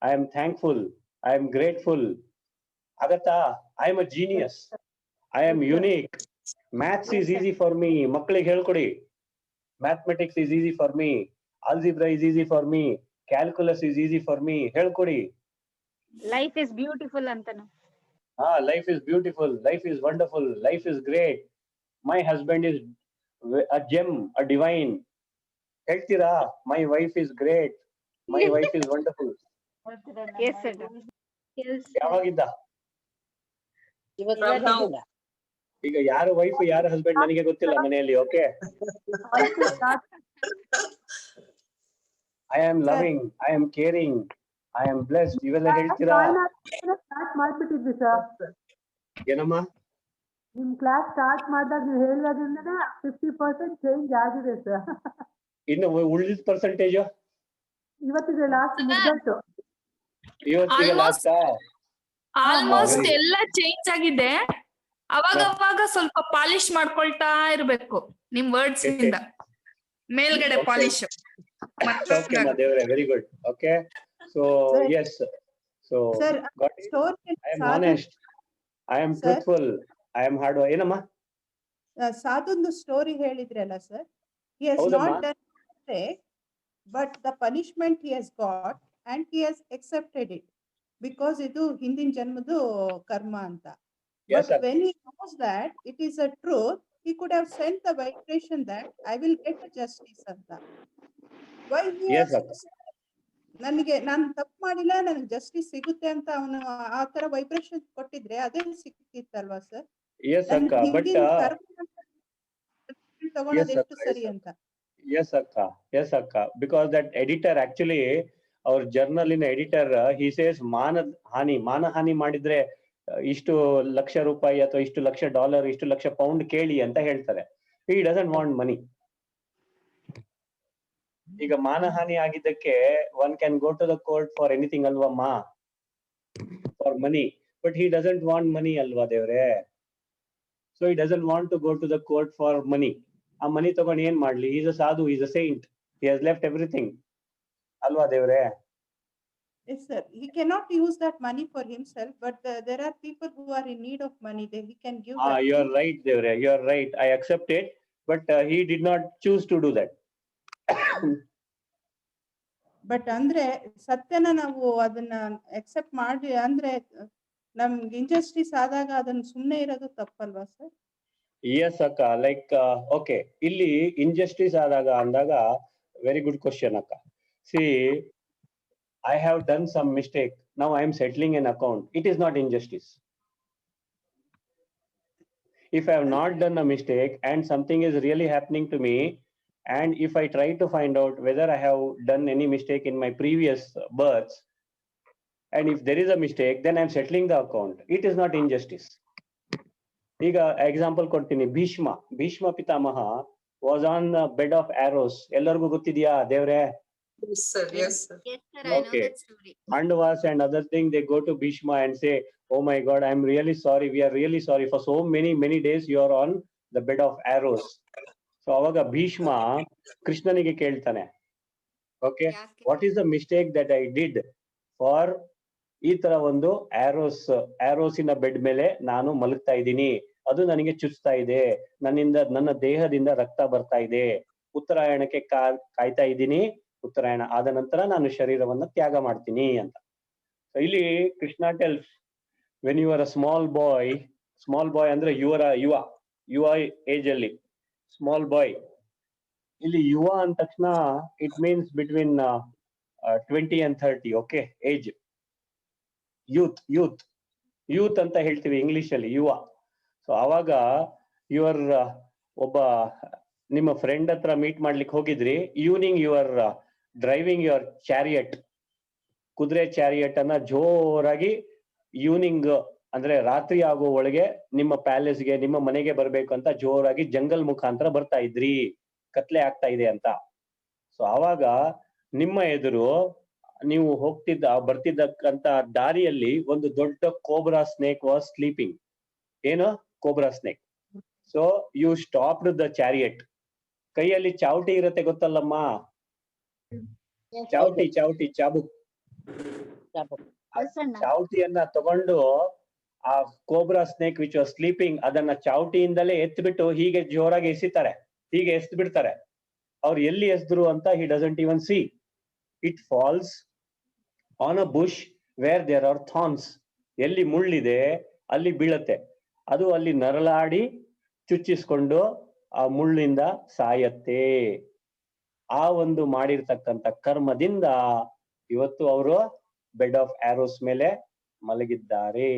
I am thankful, I am grateful. Agata, I am a genius, I am unique. Maths is easy for me. Makkalige helkodi. Mathematics is easy for me. Algebra is easy for me. Calculus is easy for me. Helkodi. Life is beautiful antanu. Life is beautiful. Life is wonderful. Life is great. My husband is a gem, a divine. ಹೇಳ್ತೀರಾ? My wife is great. My wife is wonderful. Yes, sir. Yes, sir. ಯಾವಾಗಿದ್ದ? ಇವತ್ತಿಂದ ಈಗ ಯಾರು wife ಯಾರು husband ನನಗೆ ಗೊತ್ತಿಲ್ಲ ಮನೆಯಲ್ಲಿ. Okay, I am loving, I am caring, I am blessed ಇವೆಲ್ಲ ಹೇಳ್ತೀರಾ? ಸ್ಟಾರ್ಟ್ ಮಾಡ್ಬಿಟ್ಟಿದ್ವಿ ಸರ್. ಏನಮ್ಮ? ನಿಮ್ ಕ್ಲಾಸ್ ಸ್ಟಾರ್ಟ್ ಮಾಡಿದಾಗ ನೀವು ಹೇಳಿದಾದ್ರಿಂದನೇ 50% ಚೇಂಜ್ ಆಗಿದೆ ಸರ್. ಇನ್ನು ಉಳಿದ ಪರ್ಸೆಂಟೇಜ್ ಇವತ್ತಿಗೆ ಲಾಸ್ಟ್ ರಿಸಲ್ಟ್. ಇವತ್ತಿಗೆ Almost- ಲಾಸ್ಟಾ? Almost very good. ಎಲ್ಲ ಚೇಂಜ್ ಆಗಿದೆ. ಅವಾಗ ಸ್ವಲ್ಪ ಪಾಲಿಶ್ ಮಾಡ್ಕೊಳ್ತಾ ಇರ್ಬೇಕು ನಿಮ್ ವರ್ಡ್ಸ್ ಇಂದ ಮೇಲ್ಗಡೆ Okay. ಪಾಲಿಶ್. Okay, ದೇವ್ರೆ, very good. Okay, so Sir. Yes, so Sir, got it. I am honest, I am Sir. truthful, I am hard. ಏನಮ್ಮ? ಸಾಧುಂದು ಸ್ಟೋರಿ ಹೇಳಿದ್ರಲ್ಲ ಸರ್. He has ಹೌದಮ್ಮ. not done mistake, but the punishment he has got and he has accepted it because ಇದು ಹಿಂದಿನ ಜನ್ಮದ ಕರ್ಮ ಅಂತ. Yes, But sir. when he knows that it is a truth, he could have sent the vibration that I will get a justice ಅಂತ. Why he Yes, has ನನಗೆ ನಾನು ತಪ್ಪು ಮಾಡಿಲ್ಲ, ನನಗೆ ಜಸ್ಟಿಸ್ ಸಿಗುತ್ತೆ ಅಂತ ಅವನು ಆ ತರ ವೈಬ್ರೇಷನ್ ಕೊಟ್ಟಿದ್ರೆ ಅದೇ ಸಿಕ್ತಿತ್ತಲ್ವಾ ಸರ್? ಎಸ್ ಅಕ್ಕ, ಬಟ್ ತಗೊಳೋದು Yes, ಎಷ್ಟು sir. ಸರಿ ಅಂತ. ಎಸ್ ಅಕ್ಕ, ಬಿಕಾಸ್ ದಟ್ ಎಡಿಟರ್ ಆಕ್ಚುಲಿ ಅವ್ರ ಜರ್ನಲಿನ ಎಡಿಟರ್ ಹಿ ಸೇಸ್ ಮಾನಹಾನಿ ಮಾಡಿದ್ರೆ ಇಷ್ಟು ಲಕ್ಷ ರೂಪಾಯಿ ಅಥವಾ ಇಷ್ಟು ಲಕ್ಷ ಡಾಲರ್, ಇಷ್ಟು ಲಕ್ಷ ಪೌಂಡ್ ಕೇಳಿ ಅಂತ ಹೇಳ್ತಾರೆ. He doesn't want money. ಈಗ ಮಾನಹಾನಿ ಆಗಿದ್ದಕ್ಕೆ one can go to the court for anything ಅಲ್ವಮ್ಮ, for money. But he doesn't want money ಅಲ್ವಾ ದೇವ್ರೆ? So he doesn't want to go to the court for money. ಆ ಮನಿ ತಗೊಂಡು ಏನ್ ಮಾಡ್ಲಿ? Is a sadhu, is a saint, he has left everything ಅಲ್ವಾ ದೇವ್ರೆ? Yes, sir. He cannot use that money for himself, but there are people who are in need of money. He can give that. You are right ದೇವ್ರೆ, you are right, I accept it, but he did not choose to do that. But ಅಂದ್ರೆ ಸತ್ಯನ ನಾವು ಅದನ್ನ accept ಮಾಡಿ ಅಂದ್ರೆ ನಮ್ಗೆ injustice ಆದಾಗ ಅದನ್ನ ಸುಮ್ನೆ ಇರೋದು ತಪ್ಪಲ್ವಾ ಸರ್? Yes ಅಕ್ಕ, ಲೈಕ್ ಓಕೆ, ಇಲ್ಲಿ injustice ಆದಾಗ ಅಂದಾಗ ವೆರಿ ಗುಡ್ ಕ್ವಶನ್ ಅಕ್ಕ. C, I have done some mistake, now I am settling an account. It is not injustice. If I have not done a mistake and something is really happening to me, and if I try to find out whether I have done any mistake in my previous births, and if there is a mistake, then I am settling the account. It is not injustice. ಈಗ example ಕೊಡ್ತೀನಿ. ಭೀಷ್ಮ ಪಿತಾಮಹ was on the bed of arrows. ಎಲ್ಲರಿಗೂ ಗೊತ್ತಿದ್ಯಾ ದೇವ್ರೆ? Yes, sir. Yes, sir. Yes, sir. I know Okay. that story. Pandavas and other thing, they go to Bhishma and say, oh my God, I am really sorry. We are really sorry. For so many days you are on the bed of arrows. So ಅವಾಗ ಭೀಷ್ಮ ಕೃಷ್ಣನಿಗೆ ಕೇಳ್ತಾನೆ, okay, what is the mistake that I did for ಈ ತರ ಒಂದು ಆರೋಸಿನ bed ಮೇಲೆ ನಾನು ಮಲಗ್ತಾ ಇದ್ದೀನಿ, ಅದು ನನಗೆ ಚುಚ್ತಾ ಇದೆ, ನನ್ನ ದೇಹದಿಂದ ರಕ್ತ ಬರ್ತಾ ಇದೆ, ಉತ್ತರಾಯಣಕ್ಕೆ ಕಾಯ್ತಾ ಇದ್ದೀನಿ, ಉತ್ತರಾಯಣ ಆದ ನಂತರ ನಾನು ಶರೀರವನ್ನ ತ್ಯಾಗ ಮಾಡ್ತೀನಿ ಅಂತ. ಇಲ್ಲಿ Krishna tells, when you are a small boy ಅಂದ್ರೆ ಯುವ ಏಜ್ ಅಲ್ಲಿ ಸ್ಮಾಲ್ ಬಾಯ್. ಇಲ್ಲಿ ಯುವ ಅಂದ ತಕ್ಷಣ it means between 20 and 30. Okay, age, youth ಅಂತ ಹೇಳ್ತೀವಿ ಇಂಗ್ಲಿಷ್ ಅಲ್ಲಿ, ಯುವ. ಸೊ ಅವಾಗ ಯುವರ್ ಒಬ್ಬ ನಿಮ್ಮ ಫ್ರೆಂಡ್ ಹತ್ರ ಮೀಟ್ ಮಾಡ್ಲಿಕ್ಕೆ ಹೋಗಿದ್ರಿ, evening you are driving your chariot, ಕುದುರೆ ಚಾರಿಯಟ್ ಅನ್ನ ಜೋರಾಗಿ ಈವ್ನಿಂಗ್ ಅಂದ್ರೆ ರಾತ್ರಿ ಆಗೋ ಒಳಗೆ ನಿಮ್ಮ ಪ್ಯಾಲೇಸ್ಗೆ, ನಿಮ್ಮ ಮನೆಗೆ ಬರ್ಬೇಕು ಅಂತ ಜೋರಾಗಿ ಜಂಗಲ್ ಮುಖಾಂತರ ಬರ್ತಾ ಇದ್ರಿ, ಕತ್ಲೆ ಆಗ್ತಾ ಇದೆ ಅಂತ. ಸೊ ಅವಾಗ ನಿಮ್ಮ ಎದುರು ನೀವು ಬರ್ತಿದ್ದಕ್ಕಂತ ದಾರಿಯಲ್ಲಿ ಒಂದು ದೊಡ್ಡ ಕೋಬ್ರಾ ಸ್ನೇಕ್ ವಾಸ್ ಸ್ಲೀಪಿಂಗ್. ಏನು cobra snake? So you stopped the chariot. ಕೈಯಲ್ಲಿ ಚಾವಟಿ ಇರುತ್ತೆ ಗೊತ್ತಲ್ಲಮ್ಮ, ಚಾಬುಕ್. ಚಾವಟಿಯನ್ನ ತಗೊಂಡು ಆ cobra snake which was sleeping ಅದನ್ನ ಚಾವಟಿಯಿಂದಲೇ ಎತ್ಬಿಟ್ಟು ಹೀಗೆ ಜೋರಾಗಿ ಎಸಿತಾರೆ, ಹೀಗೆ ಎಸ್ದು ಬಿಡ್ತಾರೆ. ಅವ್ರು ಎಲ್ಲಿ ಎಸ್ದ್ರು ಅಂತ he doesn't even see. It falls on a bush where there are thorns. ಎಲ್ಲಿ ಮುಳ್ಳಿದೆ ಅಲ್ಲಿ ಬೀಳತ್ತೆ. ಅದು ಅಲ್ಲಿ ನರಳಾಡಿ ಚುಚ್ಚಿಸ್ಕೊಂಡು ಆ ಮುಳ್ಳಿಂದ ಸಾಯತ್ತೆ. ಆ ಒಂದು ಮಾಡಿರ್ತಕ್ಕಂಥ ಕರ್ಮದಿಂದ ಇವತ್ತು ಅವರು ಬೆಡ್ ಆಫ್ ಆರೋಸ್ ಮೇಲೆ ಮಲಗಿದ್ದಾರೆ.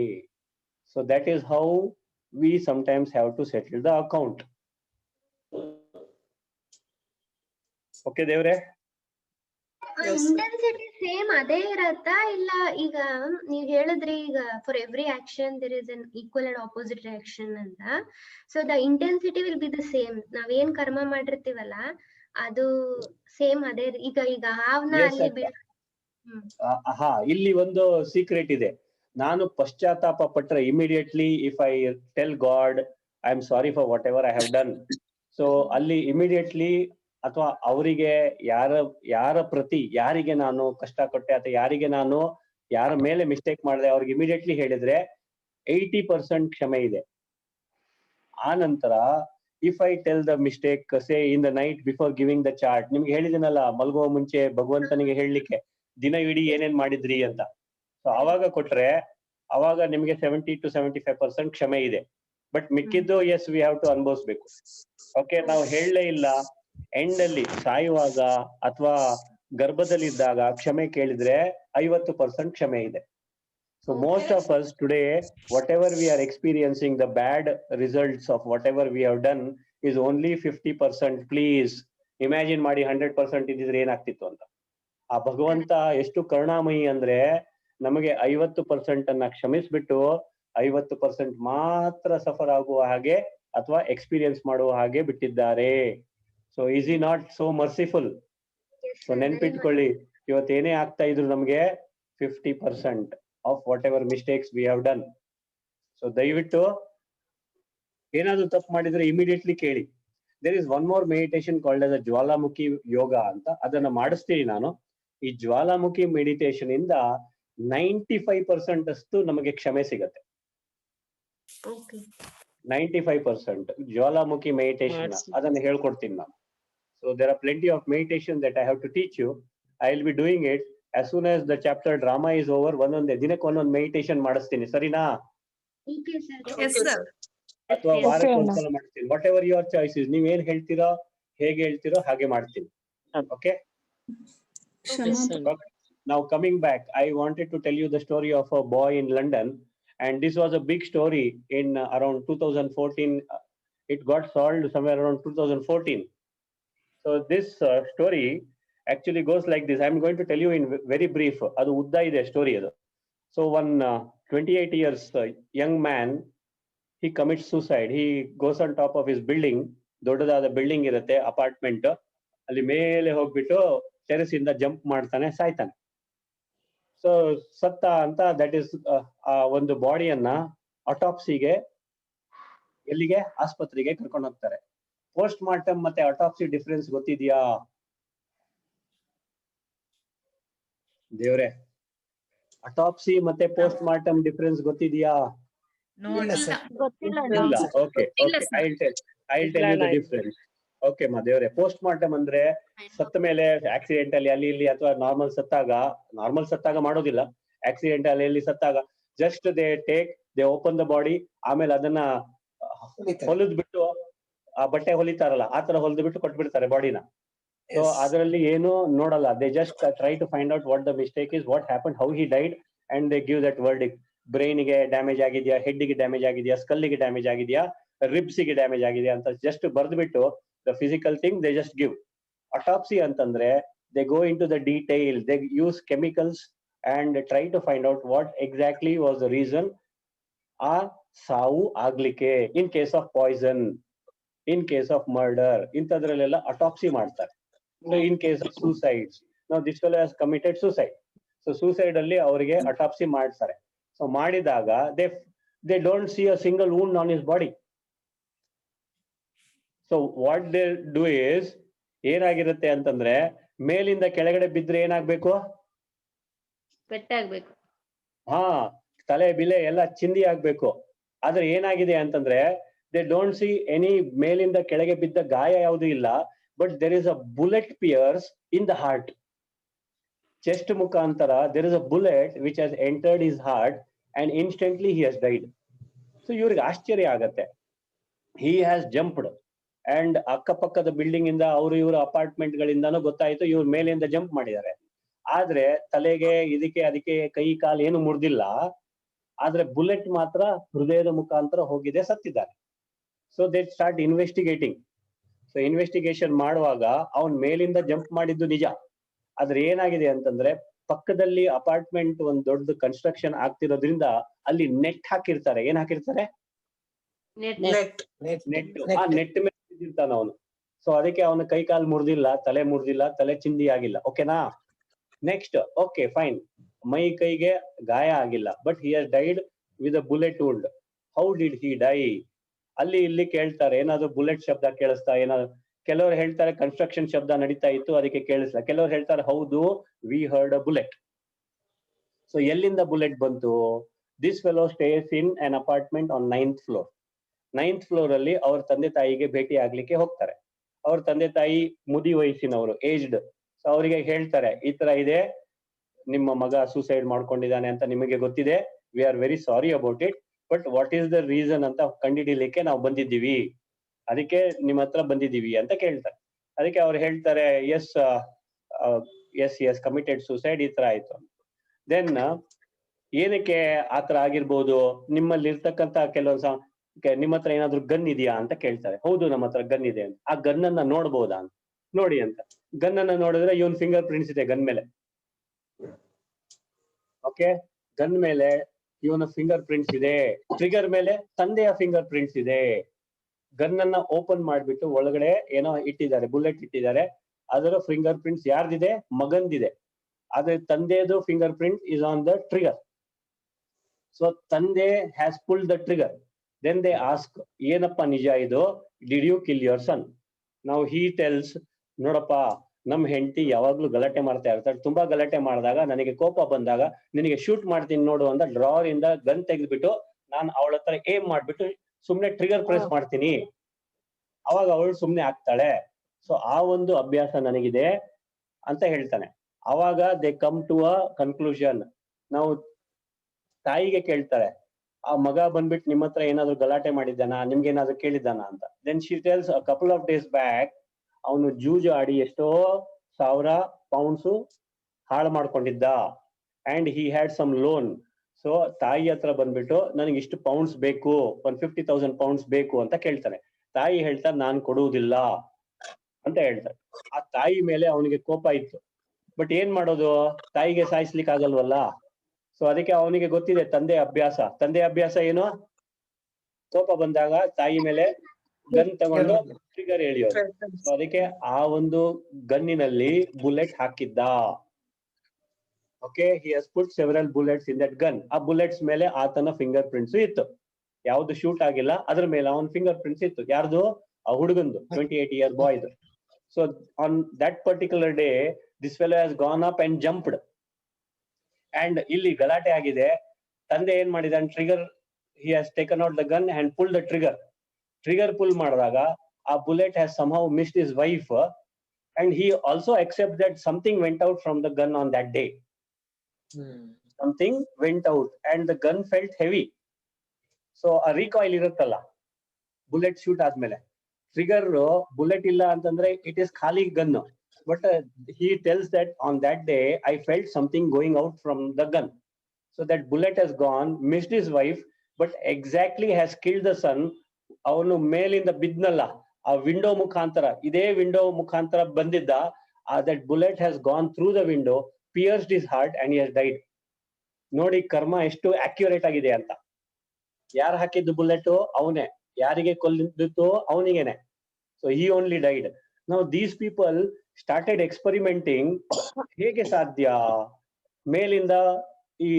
So that is how we sometimes have to settle the account. Okay ದೇವ್ರೆ? ಇಂಟೆನ್ಸಿಟಿ ಸೇಮ್ ಅದೇ ಇರತ್ತಾ ಇಲ್ಲ ಈಗ ನೀವ್ ಹೇಳಿದ್ರಿ ಈಗ for every action there is an equal and opposite reaction ಅಂತ. So the intensity will be the same. ನಾವೇನ್ ಕರ್ಮ ಮಾಡಿರ್ತೀವಲ್ಲ ಅದು ಸೇಮ್ ಅದೇ. ಈಗ ಹಾವ್ನ Yes, ಅಲ್ಲಿ ಅಕ್ಕ. ಇಲ್ಲಿ ಒಂದು ಸೀಕ್ರೆಟ್ ಇದೆ. ನಾನು ಪಶ್ಚಾತ್ತಾಪ ಪಟ್ರೆ immediately if I tell God I am sorry for whatever I have done, so ಅಲ್ಲಿ ಇಮಿಡಿಯೇಟ್ಲಿ ಅಥವಾ ಅವರಿಗೆ ಯಾರ ಪ್ರತಿ ಯಾರಿಗೆ ನಾನು ಕಷ್ಟ ಕೊಟ್ಟೆ ಅಥವಾ ಯಾರಿಗೆ ನಾನು ಯಾರ ಮೇಲೆ ಮಿಸ್ಟೇಕ್ ಮಾಡಿದೆ ಅವ್ರಿಗೆ ಇಮಿಡಿಯೇಟ್ಲಿ ಹೇಳಿದ್ರೆ 80% ಕ್ಷಮೆ ಇದೆ. ಆ ನಂತರ if I tell the mistake say in the night before giving the chart, ನಿಮ್ಗೆ ಹೇಳಿದಿನಲ್ಲ ಮಲ್ಗುವ ಮುಂಚೆ ಭಗವಂತನಿಗೆ ಹೇಳಲಿಕ್ಕೆ ದಿನ ಇಡೀ ಏನೇನ್ ಮಾಡಿದ್ರಿ ಅಂತ. ಸೊ ಅವಾಗ ಕೊಟ್ರೆ ಅವಾಗ ನಿಮ್ಗೆ 70 to 75% ಕ್ಷಮೆ ಇದೆ. ಬಟ್ ಮಿಕ್ಕಿದ್ದು ಎಸ್ ವಿ ಹ್ಯಾವ್ ಟು ಅನುಭವಿಸ್ಬೇಕು. ಓಕೆ, ನಾವು ಹೇಳಲೇ ಇಲ್ಲ, ಎಂಡ್ ಅಲ್ಲಿ ಸಾಯುವಾಗ ಅಥವಾ ಗರ್ಭದಲ್ಲಿದ್ದಾಗ ಕ್ಷಮೆ ಕೇಳಿದ್ರೆ 50% ಕ್ಷಮೆ ಇದೆ. So most of us today, whatever we are experiencing, the bad results of whatever we have done is only 50%. Please imagine ಮಾಡಿ 100% ಇದ್ದಿದ್ರೆ ಏನಾಗ್ತಿತ್ತು ಅಂತ. ಆ ಭಗವಂತ ಎಷ್ಟು ಕರುಣಾಮಯಿ ಅಂದ್ರೆ ನಮಗೆ 50% ಅನ್ನ ಕ್ಷಮಿಸ್ಬಿಟ್ಟು 50% ಮಾತ್ರ ಸಫರ್ ಆಗುವ ಹಾಗೆ ಅಥವಾ ಎಕ್ಸ್ಪೀರಿಯನ್ಸ್ ಮಾಡುವ ಹಾಗೆ ಬಿಟ್ಟಿದ್ದಾರೆ. So is he not so merciful? So ನೆನ್ಪಿಟ್ಕೊಳ್ಳಿ, ಇವತ್ತೇನೇ ಆಗ್ತಾ ಇದ್ರು ನಮ್ಗೆ 50% of whatever mistakes we have done. So ದಯವಿಟ್ಟು ಏನಾದ್ರು ತಪ್ಪು ಮಾಡಿದ್ರೆ ಇಮಿಡಿಯೇಟ್ಲಿ ಕೇಳಿ. There is one more meditation called as a Jwalamukhi yoga ಅಂತ, ಅದನ್ನ ಮಾಡಿಸ್ತೀನಿ ನಾನು. ಈ ಜ್ವಾಲಾಮುಖಿ ಮೆಡಿಟೇಷನ್ ಇಂದ 95% ಅಷ್ಟು ನಮಗೆ ಕ್ಷಮೆ ಸಿಗತ್ತೆ. 95% ಜ್ವಾಲಾಮುಖಿ ಮೆಡಿಟೇಷನ್ ಅದನ್ನ ಹೇಳ್ಕೊಡ್ತೀನಿ ನಾನು. So there are plenty of meditation that I have to teach you. I will be doing it as soon as the chapter drama is over. ಒಂದೊಂದೇ ದಿನಕ್ಕೆ ಒಂದೊಂದು ಮೆಡಿಟೇಷನ್ ಮಾಡಿಸ್ತೀನಿ, ಸರಿನಾ? Yes, sir. ಅಥವಾ ವಾರಕ್ಕೆ ಒಂದ್ಸಲ ಮಾಡ್ತೀನಿ. What ever your choice is. ನೀವ್ ಏನ್ ಹೇಳ್ತೀರೋ ಹೇಗೆ ಹೇಳ್ತೀರೋ ಹಾಗೆ ಮಾಡ್ತೀನಿ. Okay? Now coming back, I wanted to tell you the story of a boy in London, and this was a big story in around 2014. It got solved somewhere around 2014. So this story actually goes like this. I'm going to tell you in very brief. Adu udda ide story adu. So one 28 years young man, he commits suicide. He goes on top of his building. ದೊಡ್ಡದಾದ building ಇರುತ್ತೆ, apartment. ಅಲ್ಲಿ ಮೇಲೆ ಹೋಗ್ಬಿಟ್ಟು terrace ಇಂದ jump ಮಾಡ್ತಾನೆ, ಸಾಯ್ತಾನೆ. So ಸತ್ತ ಅಂತ that is ಆ ಒಂದು ಬಾಡಿಯನ್ನ ಅಟಾಪ್ಸಿಗೆ ಎಲ್ಲಿಗೆ ಆಸ್ಪತ್ರೆಗೆ ಕರ್ಕೊಂಡು ಹೋಗ್ತಾರೆ. ಪೋಸ್ಟ್ ಮಾರ್ಟಮ್ ಮತ್ತೆ ಅಟಾಪ್ಸಿ ಡಿಫರೆನ್ಸ್ ಗೊತ್ತಿದ್ಯಾ ದೇವ್ರೆ? ಅಟಾಪ್ಸಿ ಮತ್ತೆ ಪೋಸ್ಟ್ ಮಾರ್ಟಮ್ ಡಿಫರೆನ್ಸ್ ಗೊತ್ತಿದ್ಯಾ? ಗೊತ್ತಿಲ್ಲ ಇಲ್ಲ. Okay, I tell you the difference. Okay ಮಾ ದೇವ್ರೆ, ಪೋಸ್ಟ್ ಮಾರ್ಟಮ್ ಅಂದ್ರೆ ಸತ್ತ ಮೇಲೆ ಆಕ್ಸಿಡೆಂಟ್ ಅಲ್ಲಿ ಅಲ್ಲಿ ಇಲ್ಲಿ ಅಥವಾ ನಾರ್ಮಲ್ ಸತ್ತಾಗ ಮಾಡೋದಿಲ್ಲ. ಆಕ್ಸಿಡೆಂಟ್ ಅಲ್ಲಿ ಇಲ್ಲಿ ಸತ್ತಾಗ just they open the body, ಆಮೇಲೆ ಅದನ್ನ ಹೊಲಿದ್ ಬಿಟ್ಟು ಆ ಬಟ್ಟೆ ಹೊಲಿತಾರಲ್ಲ ಆ ತರ ಹೊಲಿದು ಬಿಟ್ಟು ಕೊಟ್ಬಿಡ್ತಾರೆ ಬಾಡಿನ. ಸೊ ಅದರಲ್ಲಿ ಏನು ನೋಡಲ್ಲ. They just try to find out what the mistake is, what happen, how he died, and they give that verdict. ಬ್ರೈನ್ಗೆ ಡ್ಯಾಮೇಜ್ ಆಗಿದೆಯಾ, ಹೆಡ್ಗೆ ಡ್ಯಾಮೇಜ್ ಆಗಿದೆಯಾ, ಸ್ಕಲ್ಗೆ ಡ್ಯಾಮೇಜ್ ಆಗಿದೆಯಾ, ರಿಬ್ಸ್ಗೆ ಡ್ಯಾಮೇಜ್ ಆಗಿದೆಯಾ ಅಂತ ಜಸ್ಟ್ ಬರ್ದ್ಬಿಟ್ಟು the physical thing they just give. Autopsy ಅಂತಂದ್ರೆ they go into the detail, they use chemicals and try to find out what exactly was the reason ಆ ಸಾವು ಆಗ್ಲಿಕ್ಕೆ. In case of poison, in case of murder, ಇಂಥದ್ರಲ್ಲೆಲ್ಲ autopsy ಮಾಡ್ತಾರೆ. So in case of suicides, ನಾವು this fellow has committed suicide. So suicide ಅಲ್ಲಿ ಅವರಿಗೆ autopsy ಮಾಡ್ತಾರೆ. So ಮಾಡಿದಾಗ they don't see a single wound on his body. So what they do is, ಏನಾಗಿರುತ್ತೆ ಅಂತಂದ್ರೆ ಮೇಲಿಂದ ಕೆಳಗಡೆ ಬಿದ್ರೆ ಏನಾಗ್ಬೇಕು? ಪೆಟ್ಟಾಗ್ಬೇಕು. ಹಾ, ತಲೆ ಬಿಲೆ ಎಲ್ಲ ಚಿಂದಿ ಆಗ್ಬೇಕು. ಆದ್ರೆ ಏನಾಗಿದೆ ಅಂತಂದ್ರೆ ದೇ ಡೋಂಟ್ ಸಿ ಎನಿ ಮೇಲಿಂದ ಕೆಳಗೆ ಬಿದ್ದ ಗಾಯ ಯಾವುದು ಇಲ್ಲ. But there is a bullet pierce in the heart. Chest ಮುಖಾಂತರ there is a bullet which has entered his heart and instantly he has died. So ಇವ್ರಿಗೆ ಆಶ್ಚರ್ಯ ಆಗತ್ತೆ. ಹಿ ಹ್ಯಾಸ್ ಜಂಪ್ಡ್ ಅಂಡ್ ಅಕ್ಕಪಕ್ಕದ ಬಿಲ್ಡಿಂಗ್ ಇಂದ ಅವರು ಇವರು ಅಪಾರ್ಟ್ಮೆಂಟ್ ಗಳಿಂದಾನು ಗೊತ್ತಾಯ್ತು ಇವ್ರ ಮೇಲಿಂದ ಜಂಪ್ ಮಾಡಿದ್ದಾರೆ. ಆದ್ರೆ ತಲೆಗೆ ಇದಕ್ಕೆ ಅದಕ್ಕೆ ಕೈ ಕಾಲು ಏನು ಮುರಿದಿಲ್ಲ. ಆದ್ರೆ ಬುಲೆಟ್ ಮಾತ್ರ ಹೃದಯದ ಮುಖಾಂತರ ಹೋಗಿದೆ, ಸತ್ತಿದ್ದಾರೆ. So they start investigating. So investigation ಮಾಡುವಾಗ ಅವನ್ ಮೇಲಿಂದ ಜಂಪ್ ಮಾಡಿದ್ದು ನಿಜ. ಆದ್ರೆ ಏನಾಗಿದೆ ಅಂತಂದ್ರೆ ಪಕ್ಕದಲ್ಲಿ ಅಪಾರ್ಟ್ಮೆಂಟ್ ಒಂದ್ ದೊಡ್ಡ ಕನ್ಸ್ಟ್ರಕ್ಷನ್ ಆಗ್ತಿರೋದ್ರಿಂದ ಅಲ್ಲಿ ನೆಟ್ ಹಾಕಿರ್ತಾರೆ. ಏನ್ ಹಾಕಿರ್ತಾರೆ? ನೆಟ್. ನೆಟ್. ಆ ನೆಟ್ ಮೇಲೆ ಬಿದ್ದಿರ್ತಾನ ಅವನು. ಸೊ ಅದಕ್ಕೆ ಅವನ ಕೈ ಕಾಲು ಮುರಿದಿಲ್ಲ, ತಲೆ ಮುರಿದಿಲ್ಲ, ತಲೆ ಚಿಂದಿ ಆಗಿಲ್ಲ. ಓಕೆನಾ? ನೆಕ್ಸ್ಟ್, ಓಕೆ ಫೈನ್, ಮೈ ಕೈಗೆ ಗಾಯ ಆಗಿಲ್ಲ, but he has died with a bullet wound. How did he die? ಅಲ್ಲಿ ಇಲ್ಲಿ ಕೇಳ್ತಾರೆ, ಏನಾದ್ರು ಬುಲೆಟ್ ಶಬ್ದ ಕೇಳಿಸ್ತಾ? ಏನಾದ್ರು ಕೆಲವರು ಹೇಳ್ತಾರೆ ಕನ್ಸ್ಟ್ರಕ್ಷನ್ ಶಬ್ದ ನಡೀತಾ ಇತ್ತು ಅದಕ್ಕೆ ಕೇಳಿಸ್ಲ. ಕೆಲವರು ಹೇಳ್ತಾರೆ ಹೌದು, ವಿ ಹರ್ಡ್ ಅ ಬುಲೆಟ್. ಸೊ ಎಲ್ಲಿಂದ ಬುಲೆಟ್ ಬಂತು? This fellow stays in an apartment on 9th floor. 9th floor ಅಲ್ಲಿ ಅವ್ರ ತಂದೆ ತಾಯಿಗೆ ಭೇಟಿ ಆಗ್ಲಿಕ್ಕೆ ಹೋಗ್ತಾರೆ. ಅವ್ರ ತಂದೆ ತಾಯಿ ಮುದಿ ವಯಸ್ಸಿನವರು, ಏಜ್ಡ್. ಸೊ ಅವರಿಗೆ ಹೇಳ್ತಾರೆ, ಈ ತರ ಇದೆ, ನಿಮ್ಮ ಮಗ ಸೂಸೈಡ್ ಮಾಡ್ಕೊಂಡಿದ್ದಾನೆ ಅಂತ ನಿಮಗೆ ಗೊತ್ತಿದೆ, we are very sorry about it, but what is the reason ಅಂತ ಕಂಡಿಡಿಲಿಕ್ಕೆ ನಾವು ಬಂದಿದ್ದೀವಿ, ಅದಕ್ಕೆ ನಿಮ್ಮ ಹತ್ರ ಬಂದಿದ್ದೀವಿ ಅಂತ ಕೇಳ್ತಾರೆ. ಅದಕ್ಕೆ ಅವ್ರು ಹೇಳ್ತಾರೆ, ಎಸ್ ಕಮಿಟೆಡ್ ಸೂಸೈಡ್, ಈ ತರ ಆಯ್ತು. ದೆನ್ ಏನಕ್ಕೆ ಆತರ ಆಗಿರ್ಬೋದು? ನಿಮ್ಮಲ್ಲಿ ಇರ್ತಕ್ಕಂತ ಕೆಲವೊಂದು ನಿಮ್ಮ ಹತ್ರ ಏನಾದ್ರು ಗನ್ ಇದೆಯಾ ಅಂತ ಕೇಳ್ತಾರೆ. ಹೌದು, ನಮ್ಮ ಹತ್ರ ಗನ್ ಇದೆ ಅಂತ. ಆ ಗನ್ ಅನ್ನ ನೋಡ್ಬೋದಾ ಅಂತ. ನೋಡಿ ಅಂತ ಗನ್ ಅನ್ನ ನೋಡಿದ್ರೆ ಇವನ್ ಫಿಂಗರ್ ಪ್ರಿಂಟ್ಸ್ ಇದೆ ಗನ್ ಮೇಲೆ. ಓಕೆ, ಗನ್ ಮೇಲೆ ಇವನ ಫಿಂಗರ್ ಪ್ರಿಂಟ್ಸ್ ಇದೆ, ಟ್ರಿಗರ್ ಮೇಲೆ ತಂದೆಯ ಫಿಂಗರ್ ಪ್ರಿಂಟ್ಸ್ ಇದೆ. ಗನ್ ಅನ್ನ ಓಪನ್ ಮಾಡ್ಬಿಟ್ಟು ಒಳಗಡೆ ಏನೋ ಇಟ್ಟಿದ್ದಾರೆ, ಬುಲೆಟ್ ಇಟ್ಟಿದ್ದಾರೆ. ಅದರ ಫಿಂಗರ್ ಪ್ರಿಂಟ್ಸ್ ಯಾರ್ದಿದೆ? ಮಗಂದಿದೆ. ಆದ್ರೆ ತಂದೆದು finger print is on the trigger. So ತಂದೆ has pulled the trigger. Then they ask, ಏನಪ್ಪ ನಿಜ ಇದು? Did you kill your son? ನಾವು ಹಿ ಟೆಲ್ಸ್, ನೋಡಪ್ಪ ನಮ್ ಹೆಂಡತಿ ಯಾವಾಗ್ಲೂ ಗಲಾಟೆ ಮಾಡ್ತಾ ಇರ್ತಾಳೆ, ತುಂಬಾ ಗಲಾಟೆ ಮಾಡಿದಾಗ ನನಗೆ ಕೋಪ ಬಂದಾಗ ನಿನಗೆ ಶೂಟ್ ಮಾಡ್ತೀನಿ ನೋಡು ಅಂತ ಡ್ರಾವರ್ ಇಂದ ಗನ್ ತೆಗೆದ್ಬಿಟ್ಟು ನಾನು ಅವಳ ಹತ್ರ ಏಮ್ ಮಾಡ್ಬಿಟ್ಟು ಸುಮ್ನೆ ಟ್ರಿಗರ್ ಪ್ರೆಸ್ ಮಾಡ್ತೀನಿ, ಅವಾಗ ಅವಳು ಸುಮ್ನೆ ಆಗ್ತಾಳೆ. ಸೊ ಆ ಒಂದು ಅಭ್ಯಾಸ ನನಗಿದೆ ಅಂತ ಹೇಳ್ತಾನೆ. ಅವಾಗ they come to a conclusion. ನಾವು ತಾಯಿಗೆ ಕೇಳ್ತಾರೆ, ಆ ಮಗ ಬಂದ್ಬಿಟ್ಟು ನಿಮ್ಮ ಹತ್ರ ಏನಾದ್ರು ಗಲಾಟೆ ಮಾಡಿದ್ದಾನ, ನಿಮ್ಗೆ ಏನಾದ್ರು ಕೇಳಿದ್ದಾನ ಅಂತ. Then she tells, a couple of days back ಅವನು ಜೂಜು ಆಡಿ ಎಷ್ಟೋ £1000 ಹಾಳು ಮಾಡ್ಕೊಂಡಿದ್ದ. And he had some loan. So ತಾಯಿ ಹತ್ರ ಬಂದ್ಬಿಟ್ಟು ನನಗೆ ಇಷ್ಟು ಪೌಂಡ್ಸ್ ಬೇಕು, 150,000 pounds ಬೇಕು ಅಂತ ಕೇಳ್ತಾನೆ. ತಾಯಿ ಹೇಳ್ತಾರೆ, ನಾನು ಕೊಡುವುದಿಲ್ಲ ಅಂತ ಹೇಳ್ತಾರೆ. ಆ ತಾಯಿ ಮೇಲೆ ಅವನಿಗೆ ಕೋಪ ಇತ್ತು, ಬಟ್ ಏನ್ ಮಾಡೋದು, ತಾಯಿಗೆ ಸಾಯಿಸ್ಲಿಕ್ಕೆ ಆಗಲ್ವಲ್ಲ. ಸೊ ಅದಕ್ಕೆ ಅವನಿಗೆ ಗೊತ್ತಿದೆ ತಂದೆ ಅಭ್ಯಾಸ ಏನು? ಕೋಪ ಬಂದಾಗ ತಾಯಿ ಮೇಲೆ ಗನ್ ತಗೊಂಡು ಟ್ರಿಗರ್ ಎಳಿಯೋದು. ಸೊ ಅದಕ್ಕೆ ಆ ಒಂದು ಗನ್ನಿನಲ್ಲಿ ಬುಲೆಟ್ ಹಾಕಿದ್ದ. Okay, he has put several bullets in that gun. ಆ ಬುಲೆಟ್ಸ್ ಮೇಲೆ ಆತನ ಫಿಂಗರ್ ಪ್ರಿಂಟ್ಸ್ ಇತ್ತು. ಯಾವ್ದು ಶೂಟ್ ಆಗಿಲ್ಲ, ಅದ್ರ ಮೇಲೆ ಅವನ ಫಿಂಗರ್ ಪ್ರಿಂಟ್ಸ್ ಇತ್ತು. ಯಾರ್ದು? ಆ ಹುಡುಗಂದು, 28 year ಬಾಯ್ದು. So on that particular day this fellow has gone up and jumped. And ಇಲ್ಲಿ ಗಲಾಟೆ ಆಗಿದೆ. ತಂದೆ ಏನ್ ಮಾಡಿದಾನೆ? Trigger, he has taken out the gun and pull the trigger. Trigger pull ಮಾಡಿದಾಗ ಆ bullet has somehow missed his wife, and he also accepts that something went out from the gun on that day. Something went out and the gun felt heavy. So a recoil ಇರುತ್ತಲ್ಲ bullet shoot ಆದ್ಮೇಲೆ, trigger bullet ಇಲ್ಲ ಅಂತಂದ್ರೆ it is ಖಾಲಿ gun. But he tells that on that day I felt something going out from the gun. So that bullet has gone, missed his wife, but exactly has killed the son. ಅವನು ಮೇಲಿಂದ ಬಿದ್ನಲ್ಲ, ಆ window ಮುಖಾಂತರ, ಇದೇ window ಮುಖಾಂತರ ಬಂದಿದ್ದ. That bullet has gone through the window, pierced his heart and he has died. ನೋಡಿ ಕರ್ಮ ಎಷ್ಟು ಅಕ್ಯುರೇಟ್ ಆಗಿದೆ ಅಂತ. ಯಾರು ಹಾಕಿದ್ದು ಬುಲೆಟ್? ಅವನೇ. ಯಾರಿಗೆ ಕೊಲ್ಲಿದ್ದು? ಅವನಿಗೇನೆ. So he only died. ನಾವು ದೀಸ್ ಪೀಪಲ್ ಸ್ಟಾರ್ಟೆಡ್ ಎಕ್ಸ್ಪರಿಮೆಂಟಿಂಗ್. ಹೇಗೆ ಸಾಧ್ಯ? ಮೇಲಿಂದ ಈ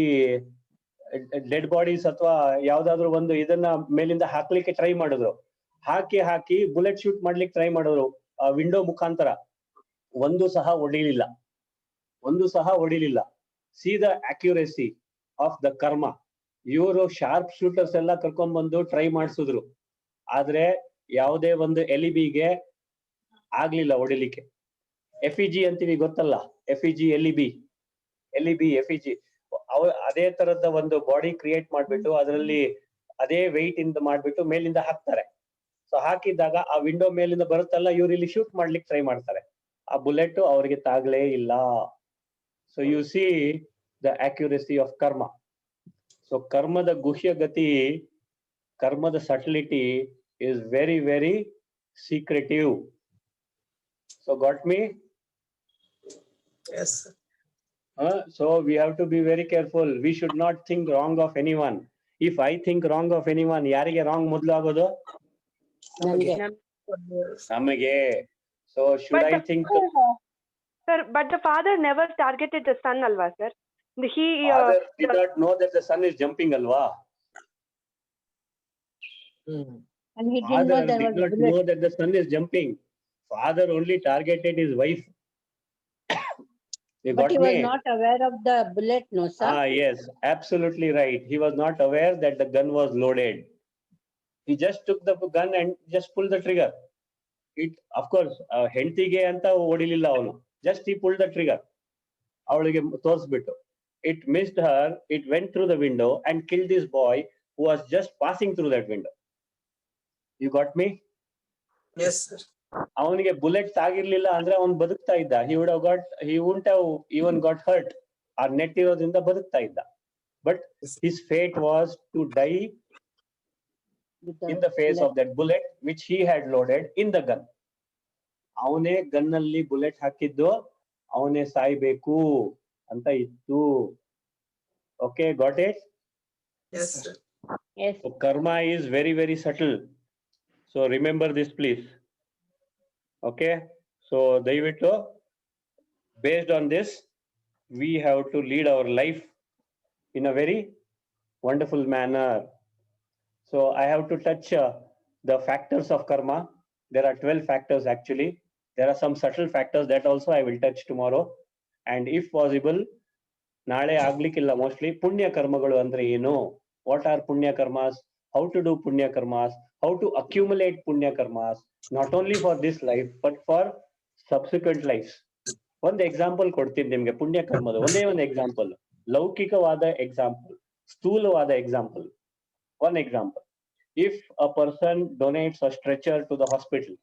ಡೆಡ್ ಬಾಡೀಸ್ ಅಥವಾ ಯಾವ್ದಾದ್ರು ಒಂದು ಇದನ್ನ ಮೇಲಿಂದ ಹಾಕ್ಲಿಕ್ಕೆ ಟ್ರೈ ಮಾಡಿದ್ರು. ಹಾಕಿ ಬುಲೆಟ್ ಶೂಟ್ ಮಾಡ್ಲಿಕ್ಕೆ ಟ್ರೈ ಮಾಡಿದ್ರು ವಿಂಡೋ ಮುಖಾಂತರ. ಒಂದು ಸಹ ಹೊಡಿಲಿಲ್ಲ. See the accuracy of the karma. ಇವರು ಶಾರ್ಪ್ ಶೂಟರ್ಸ್ ಎಲ್ಲ ಕರ್ಕೊಂಡ್ ಬಂದು ಟ್ರೈ ಮಾಡಿಸಿದ್ರು. ಆದ್ರೆ ಯಾವುದೇ ಒಂದು ಎಲಿಬಿಗೆ ಆಗ್ಲಿಲ್ಲ ಹೊಡಿಲಿಕ್ಕೆ. FEG ಅಂತೀವಿ ಗೊತ್ತಲ್ಲ, FEG, FEG. ಅದೇ ತರದ ಒಂದು ಬಾಡಿ ಕ್ರಿಯೇಟ್ ಮಾಡ್ಬಿಟ್ಟು ಅದರಲ್ಲಿ ಅದೇ ವೆಯ್ಟ್ ಇಂದ ಮಾಡ್ಬಿಟ್ಟು ಮೇಲಿಂದ ಹಾಕ್ತಾರೆ. ಸೊ ಹಾಕಿದಾಗ ಆ ವಿಂಡೋ ಮೇಲಿಂದ ಬರುತ್ತಲ್ಲ, ಇವ್ರು ಇಲ್ಲಿ ಶೂಟ್ ಮಾಡ್ಲಿಕ್ಕೆ ಟ್ರೈ ಮಾಡ್ತಾರೆ, ಆ ಬುಲೆಟ್ ಅವ್ರಿಗೆ ತಾಗ್ಲೇ ಇಲ್ಲ. So U C the accuracy of ಕರ್ಮ. ಸೊ ಕರ್ಮದ ಗುಹ್ಯ ಗತಿ, ಕರ್ಮದ ಸಟಲಿಟಿ is very, very secretive. So got me? Yes, sir. So we have to be very careful. We should not think wrong of anyone. If I think wrong of anyone, ಯಾರಿಗೆ wrong ಮೊದಲು ಆಗೋದು? ನಮ್ಗೆ ನಮಗೆ. So should I think? Sir, but the father never targeted the son, alva, sir. He Father did not know that the sun is jumping, alva. and he didn't Father know there did was not bullet. know that the sun is jumping. Father only targeted his wife. You But got he was me? not aware of the bullet, no, sir. Ah, yes, absolutely right. He was not aware that the gun was loaded. He just took the gun and just pulled the trigger. It, of course, ಹೆಂಡತಿಗೆ ಅಂತ ಓಡಿಲಿಲ್ಲ ಅವನು. Just he pulled the trigger. ಅವಳಿಗೆ ತೋರಿಸ್ಬಿಟ್ಟು. It missed her. It went through the window and killed this boy who was just passing through that window. You got me? Yes, sir. ಅವನಿಗೆ bullet ತಾಗಿರ್ಲಿಲ್ಲ ಅಂದ್ರೆ ಅವ್ನು ಬದುಕ್ತಾ ಇದ್ದ. He wouldn't have even got hurt. ಆ net ಇರೋದ್ರಿಂದ ಬದುಕ್ತಾ ಇದ್ದ. But his fate was to die in the face of that bullet which he had loaded in the gun. ಅವನೇ ಗನ್ನಲ್ಲಿ ಬುಲೆಟ್ ಹಾಕಿದ್ದು, ಅವನೇ ಸಾಯ್ಬೇಕು ಅಂತ ಇತ್ತು. Okay, got it? Yes, sir. Yes. So karma is very, very subtle. So remember this, please. Okay, so ದಯವಿಟ್ಟು based on this, we have to lead our life in a very wonderful manner. So I have to touch the factors of karma. There are 12 factors actually. There are some subtle factors that also I will touch tomorrow. And if possible, ನಾಳೆ ಆಗ್ಲಿಕ್ಕಿಲ್ಲ mostly, ಪುಣ್ಯ ಕರ್ಮಗಳು ಅಂದ್ರೆ ಏನು? What are punya karmas? How to do punya karmas? How to accumulate punya karmas? Not only for this life, but for subsequent lives. ಒಂದು example ಕೊಡ್ತೀನಿ ನಿಮ್ಗೆ ಪುಣ್ಯ ಕರ್ಮದ. ಒಂದೇ ಒಂದು ಎಕ್ಸಾಂಪಲ್, ಲೌಕಿಕವಾದ ಎಕ್ಸಾಂಪಲ್, ಸ್ಥೂಲವಾದ example. One example, if a person donates a stretcher to the hospital,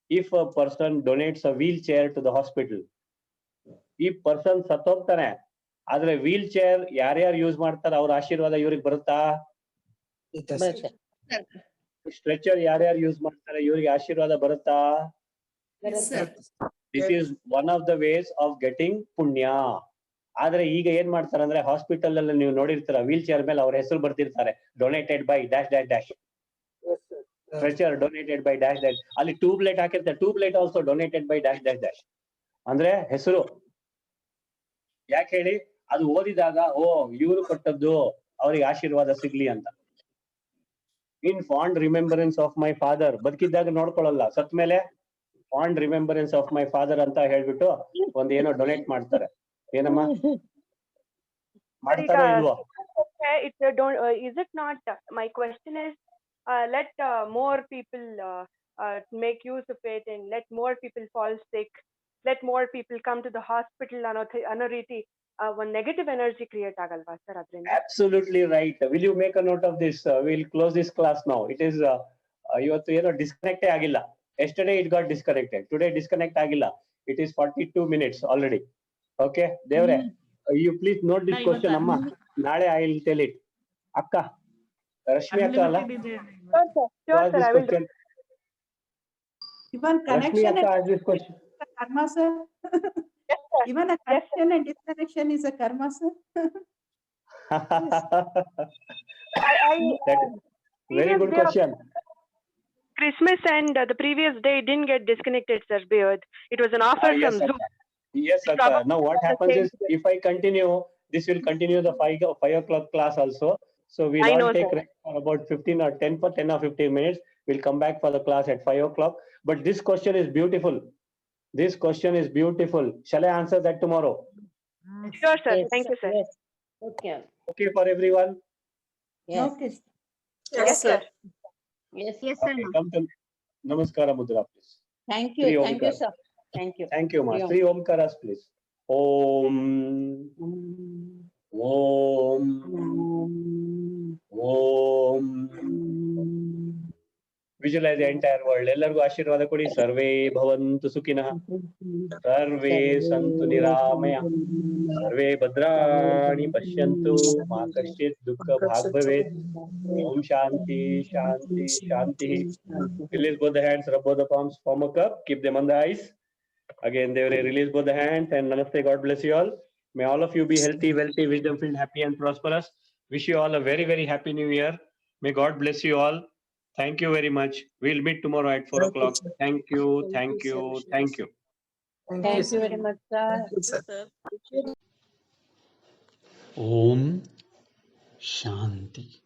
if a person donates a wheelchair to the hospital, ಈ ಪರ್ಸನ್ ಸತ್ತೋಗ್ತಾನೆ, ಆದ್ರೆ ವೀಲ್ ಚೇರ್ ಯಾರ್ಯಾರು ಯೂಸ್ ಮಾಡ್ತಾರೆ ಅವ್ರ ಆಶೀರ್ವಾದ ಇವ್ರಿಗೆ ಬರುತ್ತಾ? ಬರುತ್ತೆ. ಸ್ಟ್ರೆಚರ್ ಯಾರ್ಯಾರು ಯೂಸ್ ಮಾಡ್ತಾರೆ ಇವ್ರಿಗೆ ಆಶೀರ್ವಾದ ಬರುತ್ತಾ? ಬರುತ್ತೆ. This is one of the ways of getting ಪುಣ್ಯ. ಆದ್ರೆ ಈಗ ಏನ್ ಮಾಡ್ತಾರೆ ಅಂದ್ರೆ ಹಾಸ್ಪಿಟಲ್ ಅಲ್ಲಿ ನೀವು ನೋಡಿರ್ತೀರ, ವೀಲ್ ಚೇರ್ ಮೇಲೆ ಅವ್ರ ಹೆಸರು ಬರ್ತಿರ್ತಾರೆ, donated by dash dash dash, stretcher donated by dash dash, ಅಲ್ಲಿ ಟ್ಯೂಬ್ಲೈಟ್ ಹಾಕಿರ್ತಾರೆ, tube light also donated by dash dash dash. ಅಂದ್ರೆ ಹೆಸರು ಯಾಕೆ ಹೇಳಿ? ಅದು ಓದಿದಾಗ ಓ ಇವರು ಕೊಟ್ಟದ್ದು, ಅವ್ರಿಗೆ ಆಶೀರ್ವಾದ ಸಿಗ್ಲಿ ಅಂತ. In fond remembrance of my father, ಬದುಕಿದ್ದಾಗ ನೋಡ್ಕೊಳ್ಳಲ್ಲ, ಸತ್ ಮೇಲೆ fond remembrance of my father ಅಂತ ಹೇಳ್ಬಿಟ್ಟು ಒಂದ್ ಏನೋ ಡೊನೇಟ್ ಮಾಡ್ತಾರೆ. ಏನಮ್ಮ ಮಾಡ್ತಾರೋ ಇಲ್ವೋ? Is it not? My question is, let more people make use of it, and let more people fall sick, let more people come to the hospital ಅನ್ನೋ ರೀತಿ one negative energy create ಆಗಲ್ವಾ sir ಅದರಿಂದ? Absolutely right. Will you make a note of this? We'll close this class now. It is ಇವತ್ತು ಏನೋ ಡಿಸ್ಕನೆಕ್ಟೇ ಆಗಿಲ್ಲ. Yesterday it got disconnected. Today disconnect ಆಗಿಲ್ಲ. It is 42 minutes already. Okay, ದೇವ್ರೆ, you please note this question ಅಮ್ಮ. ನಾಳೆ I will tell it. ಅಕ್ಕ, ರಶ್ಮಿ ಅಕ್ಕ ಅಲ್ಲ? Sure, sir, I will do. Even Rashmi connection akka asked this question. karma, sir. Yes, sir. Even a connection and disconnection is a karma, sir. That very good question. Christmas and the previous day it didn't get disconnected, sir. It was an offer Yes, from Zoom. akka. Yes, akka. Now what happens is, if I continue, this will continue the 5 o'clock class also. So we'll I all know, take sir. rest for about 10 or 15 minutes. We'll come back for the class at 5 o'clock. But this question is beautiful. This question is beautiful. Shall I answer that tomorrow? Sure, sir. Yes, Thank you, sir. Yes. Okay. Okay for everyone? Yes. Okay. Yes, sir. Yes. Yes, sir. Okay, come to Namaskara Mudra, please. Thank you. Three Thank you, Omkar. sir. Thank you. Thank you, ma. Three 3 Omkaras, please. Om. Om. Om. Visualise the entire world. ಎಲ್ಲರಿಗೂ ಆಶೀರ್ವಾದ ಕೊಡಿ. ಸರ್ವೇ ಭವಂತು ಸುಖಿನಃ, ಸರ್ವೇ ಸಂತು ನಿರಾಮಯ, ಸರ್ವೇ ಭದ್ರಾಣಿ ಪಶ್ಯಂತು, ಮಾ ಕಶ್ಚಿತ್ ದುಃಖ ಭಾಗ್ ಭವೇತ್. ಓಂ ಶಾಂತಿ ಶಾಂತಿ ಶಾಂತಿ. Release both the hands, rub both the palms, form a cup, keep them on the ice. Again, they will release both the hands and namaste. God bless you all. May all of you be healthy, wealthy, wisdom filled, happy and prosperous. Wish you all a very, very happy new year. May God bless you all. Thank you very much. We'll meet tomorrow at 4 o'clock. Thank you, thank you, thank you. Thank you very much, sir. Sir. Om Shanti.